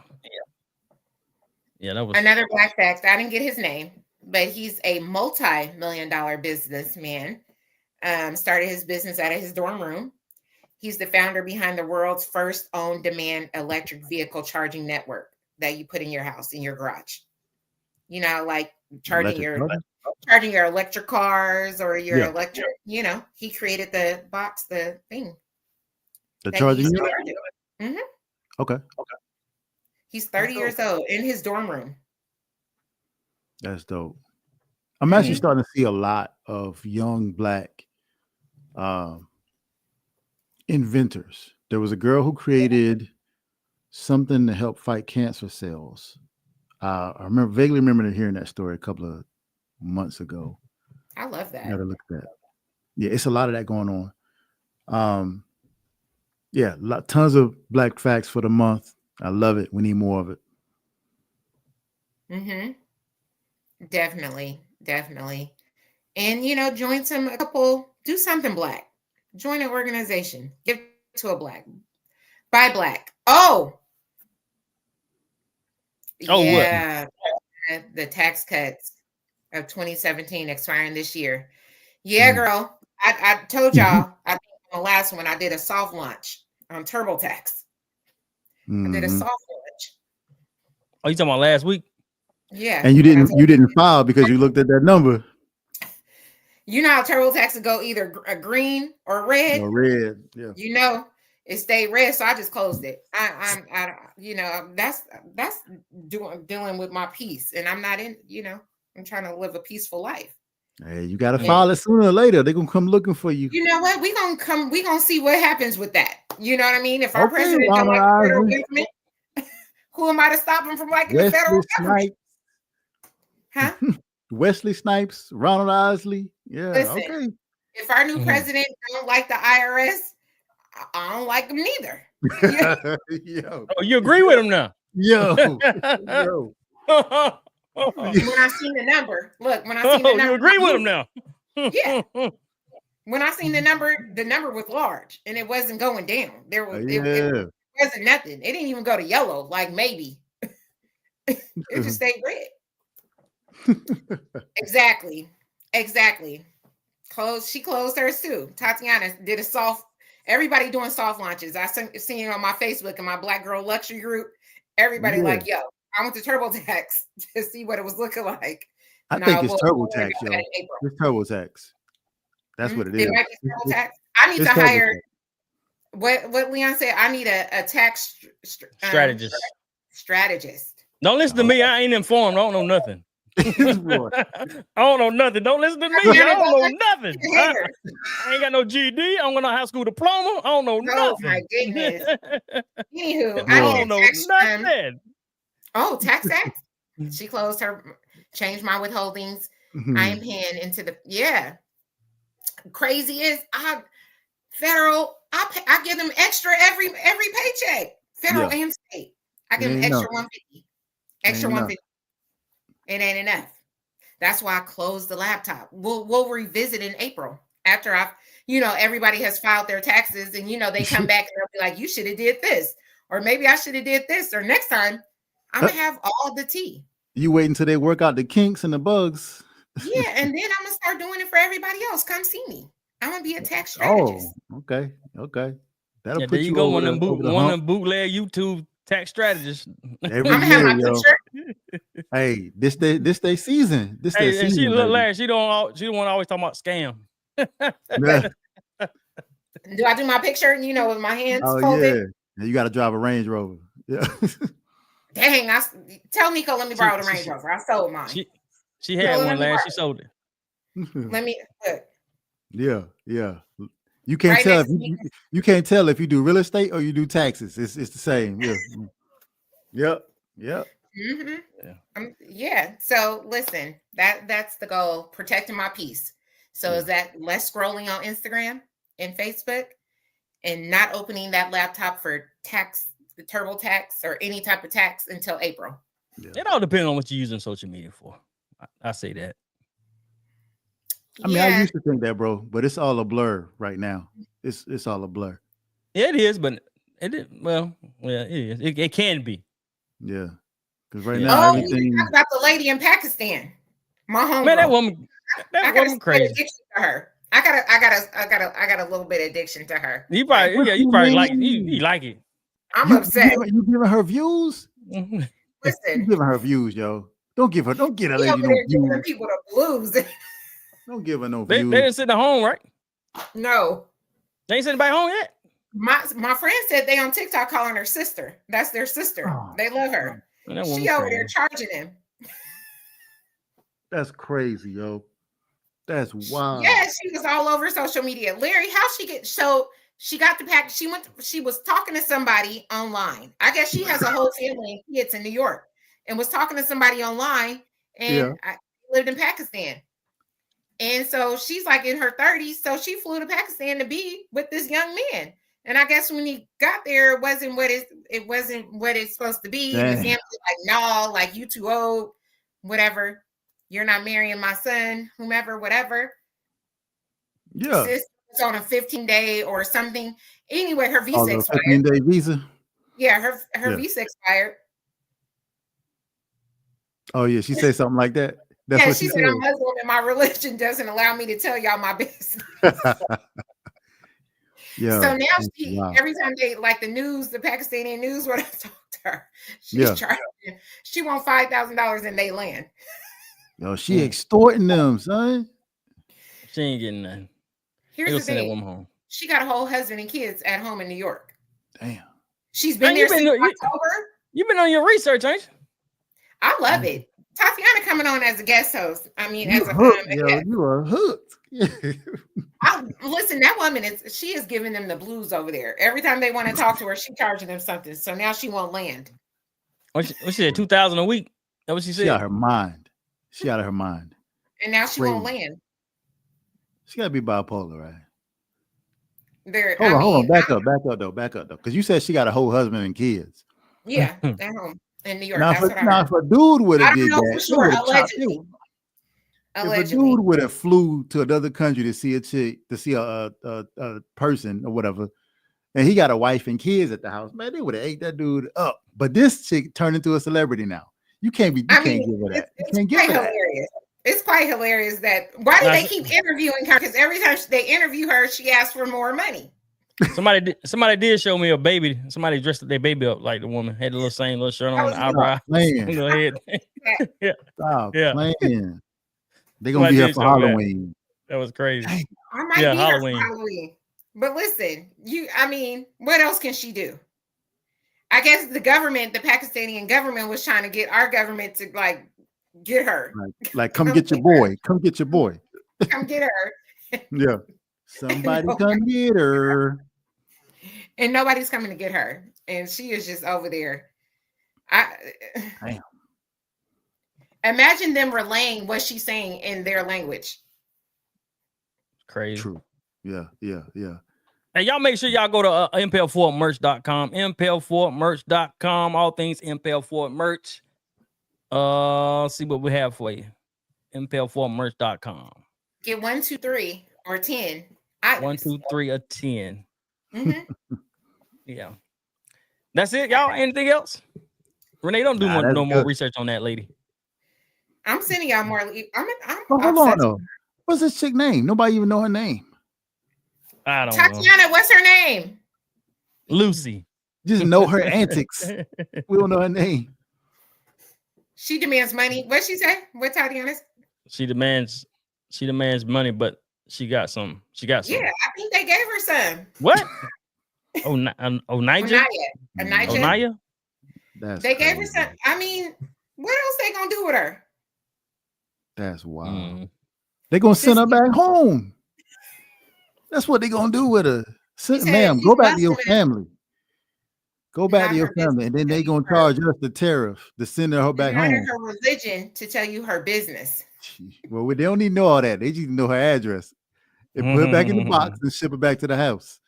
[SPEAKER 1] That was
[SPEAKER 3] another black fact. I didn't get his name, but he's a multi-million-dollar businessman. Started his business out of his dorm room. He's the founder behind the world's first on-demand electric vehicle charging network that you put in your house, in your garage. You know, like charging your electric cars or your electric, you know, he created the thing.
[SPEAKER 2] The charging unit?
[SPEAKER 3] Mm-hmm.
[SPEAKER 2] Okay.
[SPEAKER 3] He's 30 years old in his dorm room.
[SPEAKER 2] That's dope. I'm actually starting to see a lot of young black inventors. There was a girl who created something to help fight cancer cells. I vaguely remember hearing that story a couple of months ago.
[SPEAKER 3] I love that.
[SPEAKER 2] Gotta look at that. Yeah, it's a lot of that going on. Tons of black facts for the month. I love it. We need more of it.
[SPEAKER 3] Definitely. And join do something black. Join an organization. Give to a black. Buy black. Yeah. What? The tax cuts of 2017 expiring this year. Yeah, girl. I told y'all, I think on the last one, I did a soft launch on TurboTax. I did a soft launch.
[SPEAKER 1] Oh, you talking about last week?
[SPEAKER 3] Yeah.
[SPEAKER 2] And you didn't file because you looked at that number.
[SPEAKER 3] You know how TurboTax would go either a green or red.
[SPEAKER 2] Red, yeah.
[SPEAKER 3] It stayed red, so I just closed it. That's dealing with my peace, and I'm not in. I'm trying to live a peaceful life.
[SPEAKER 2] Hey, you got to file it sooner or later. They're gonna come looking for you.
[SPEAKER 3] You know what? We gonna see what happens with that. You know what I mean? If our president don't like the federal government, who am I to stop him from liking the federal government? Huh?
[SPEAKER 2] Wesley Snipes, Ronald Isley. Yeah.
[SPEAKER 3] Listen, okay. If our new president don't like the IRS, I don't like them neither.
[SPEAKER 2] Yo.
[SPEAKER 1] Oh, you agree with him now?
[SPEAKER 2] Yo.
[SPEAKER 3] When I seen the number,
[SPEAKER 1] you agree with him now?
[SPEAKER 3] Yeah. When I seen the number was large and it wasn't going down. It wasn't nothing. It didn't even go to yellow, like maybe. It just stayed red. Exactly. She closed hers too. Tatiana did everybody doing soft launches. I seen it on my Facebook and my Black Girl Luxury group. Everybody like, yo, I went to TurboTax to see what it was looking like.
[SPEAKER 2] I think it's TurboTax, yo. It's TurboTax. That's what it is.
[SPEAKER 3] It might be TurboTax. I need to hire what Leon said. I need a tax
[SPEAKER 1] strategist. Don't listen to me. I ain't informed. I don't know nothing. I don't know nothing. Don't listen to me. I don't know nothing. I ain't got no GED. I don't got no high school diploma. I don't know nothing.
[SPEAKER 3] Oh my goodness. Anywho,
[SPEAKER 1] I don't know nothing.
[SPEAKER 3] Tax Act. She changed my withholdings. I am paying into crazy is federal. I give them extra every paycheck, federal and state. I give them extra 150. Extra 150. It ain't enough. That's why I closed the laptop. We'll revisit in April after everybody has filed their taxes and they come back and they'll be like, you should have did this, or maybe I should have did this, or next time I'm gonna have all the tea.
[SPEAKER 2] You wait until they work out the kinks and the bugs.
[SPEAKER 3] Yeah, and then I'm gonna start doing it for everybody else. Come see me. I'm gonna be a tax strategist.
[SPEAKER 2] Oh, okay.
[SPEAKER 1] That'll put you go one of them bootleg YouTube tax strategists.
[SPEAKER 2] I'm gonna have my picture. Hey, this they season. This their season.
[SPEAKER 1] She look like she don't want to always talk about scam.
[SPEAKER 2] Yeah.
[SPEAKER 3] Do I do my picture? You know, with my hands
[SPEAKER 2] folded? Yeah. You got to drive a Range Rover. Yeah.
[SPEAKER 3] Dang, tell Nico, let me borrow the Range Rover. I sold mine.
[SPEAKER 1] She had one last. She sold it.
[SPEAKER 3] Let me look.
[SPEAKER 2] Yeah. You can't tell you can't tell if you do real estate or you do taxes. It's the same. Yeah. Yep.
[SPEAKER 3] Mm-hmm. Yeah. So listen, that's the goal, protecting my peace. So is that less scrolling on Instagram and Facebook and not opening that laptop for the TurboTax or any type of tax until April?
[SPEAKER 1] Yeah. It all depends on what you're using social media for. I say that.
[SPEAKER 2] I mean, I used to think that, bro, but it's all a blur right now. It's all a blur.
[SPEAKER 1] Yeah, it is, but it is. Well, yeah, it is. It can be.
[SPEAKER 2] Yeah, because right now everything.
[SPEAKER 3] Talk about the lady in Pakistan. My homegirl.
[SPEAKER 1] Man, that woman crazy.
[SPEAKER 3] Addiction to her. I got a little bit of addiction to her.
[SPEAKER 1] You probably like you like it.
[SPEAKER 3] I'm upset.
[SPEAKER 2] You giving her views?
[SPEAKER 3] Listen,
[SPEAKER 2] you giving her views, yo. Don't get a lady no views.
[SPEAKER 3] People the blues.
[SPEAKER 2] Don't give her no views.
[SPEAKER 1] They didn't sit at home, right?
[SPEAKER 3] No.
[SPEAKER 1] They ain't sitting back home yet.
[SPEAKER 3] My friend said they on TikTok calling her sister. That's their sister. They love her. She over there charging him.
[SPEAKER 2] That's crazy, yo. That's wild.
[SPEAKER 3] Yeah, she was all over social media. Larry, how she get she got the pack. She was talking to somebody online. I guess she has a whole family and kids in New York and was talking to somebody online and I lived in Pakistan. And so she's like in her 30s. So she flew to Pakistan to be with this young man. And I guess when he got there, it wasn't what it's supposed to be. And the family like, no, like you too old, whatever. You're not marrying my son, whomever, whatever.
[SPEAKER 2] Yeah.
[SPEAKER 3] It's on a 15-day or something. Anyway, her visa expired.
[SPEAKER 2] 15-day visa?
[SPEAKER 3] Yeah, her visa expired.
[SPEAKER 2] Oh, yeah. She said something like that. That's what
[SPEAKER 3] she said. I'm Muslim and my religion doesn't allow me to tell y'all my business.
[SPEAKER 2] Yeah.
[SPEAKER 3] So now every time they like the news, the Pakistani news, when I talk to her, she's charging. She wants $5,000 and they land.
[SPEAKER 2] Yo, she extorting them, son.
[SPEAKER 1] She ain't getting nothing.
[SPEAKER 3] Here's the thing. That woman home. She got a whole husband and kids at home in New York.
[SPEAKER 2] Damn.
[SPEAKER 3] She's been there since October.
[SPEAKER 1] You've been on your research, ain't you?
[SPEAKER 3] I love it. Tatiana coming on as a guest host. I mean,
[SPEAKER 2] you
[SPEAKER 3] as a
[SPEAKER 2] hooked, you are hooked.
[SPEAKER 3] Listen, that woman she is giving them the blues over there. Every time they want to talk to her, she's charging them something. So now she won't land.
[SPEAKER 1] What she said, $2,000 a week. That's what she said.
[SPEAKER 2] She out of her mind. She out of her mind.
[SPEAKER 3] And now she won't land.
[SPEAKER 2] She gotta be bipolar, right?
[SPEAKER 3] Hold
[SPEAKER 2] on. Back up though. Because you said she got a whole husband and kids.
[SPEAKER 3] Yeah, at home in New York.
[SPEAKER 2] Now, if a dude would have did that,
[SPEAKER 3] for sure, allegedly.
[SPEAKER 2] If a dude would have flew to another country to see a chick, to see a person or whatever, and he got a wife and kids at the house, man, they would have ate that dude up. But this chick turned into a celebrity now. You can't give her that. You can't give her that.
[SPEAKER 3] It's quite hilarious that why do they keep interviewing her? Because every time they interview her, she asks for more money.
[SPEAKER 1] Somebody did show me a baby. Somebody dressed their baby up like the woman, had the same little shirt on, the eyebrow.
[SPEAKER 2] Stop playing. They're gonna be here for Halloween.
[SPEAKER 1] That was crazy.
[SPEAKER 3] I might be here for Halloween. But listen, what else can she do? I guess the government, the Pakistani government, was trying to get our government to get her.
[SPEAKER 2] Like come get your boy. Come get your boy.
[SPEAKER 3] Come get her.
[SPEAKER 2] Yeah. Somebody come get her.
[SPEAKER 3] And nobody's coming to get her. And she is just over there.
[SPEAKER 2] Damn.
[SPEAKER 3] Imagine them relaying what she's saying in their language.
[SPEAKER 1] Crazy.
[SPEAKER 2] True. Yeah.
[SPEAKER 1] And y'all make sure y'all go to impel4merch.com. impel4merch.com. All things Impel4 merch. See what we have for you. impel4merch.com.
[SPEAKER 3] Get 1, 2, 3 or 10.
[SPEAKER 1] 1, 2, 3 or 10.
[SPEAKER 3] Mm-hmm.
[SPEAKER 1] Yeah. That's it, y'all. Anything else? Renee, don't do no more research on that lady.
[SPEAKER 3] I'm sending y'all more.
[SPEAKER 2] Hold on, though. What's this chick name? Nobody even know her name.
[SPEAKER 1] I don't know.
[SPEAKER 3] Tatiana, what's her name?
[SPEAKER 1] Lucy.
[SPEAKER 2] Just know her antics. We don't know her name.
[SPEAKER 3] She demands money. What'd she say? What Tatiana?
[SPEAKER 1] She demands money, but she got some.
[SPEAKER 3] Yeah, I think they gave her some.
[SPEAKER 1] What? Onaya?
[SPEAKER 3] They gave her some. I mean, what else they gonna do with her?
[SPEAKER 2] That's wild. They're gonna send her back home. That's what they're gonna do with her. Ma'am, go back to your family. Go back to your family, and then they're gonna charge us the tariff to send her back home.
[SPEAKER 3] Her religion to tell you her business.
[SPEAKER 2] Well, they don't need to know all that. They just know her address. They put it back in the box and ship it back to the house.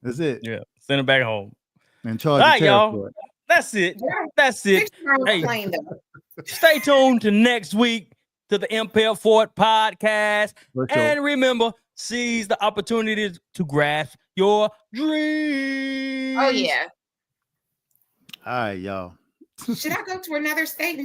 [SPEAKER 2] That's it.
[SPEAKER 1] Yeah, send it back home
[SPEAKER 2] and charge.
[SPEAKER 1] All right, y'all. That's it. That's it. Hey, stay tuned to next week to the Impel Fort podcast. And remember, seize the opportunity to grasp your dreams.
[SPEAKER 3] Oh, yeah.
[SPEAKER 2] All right, y'all.
[SPEAKER 3] Should I go to another state and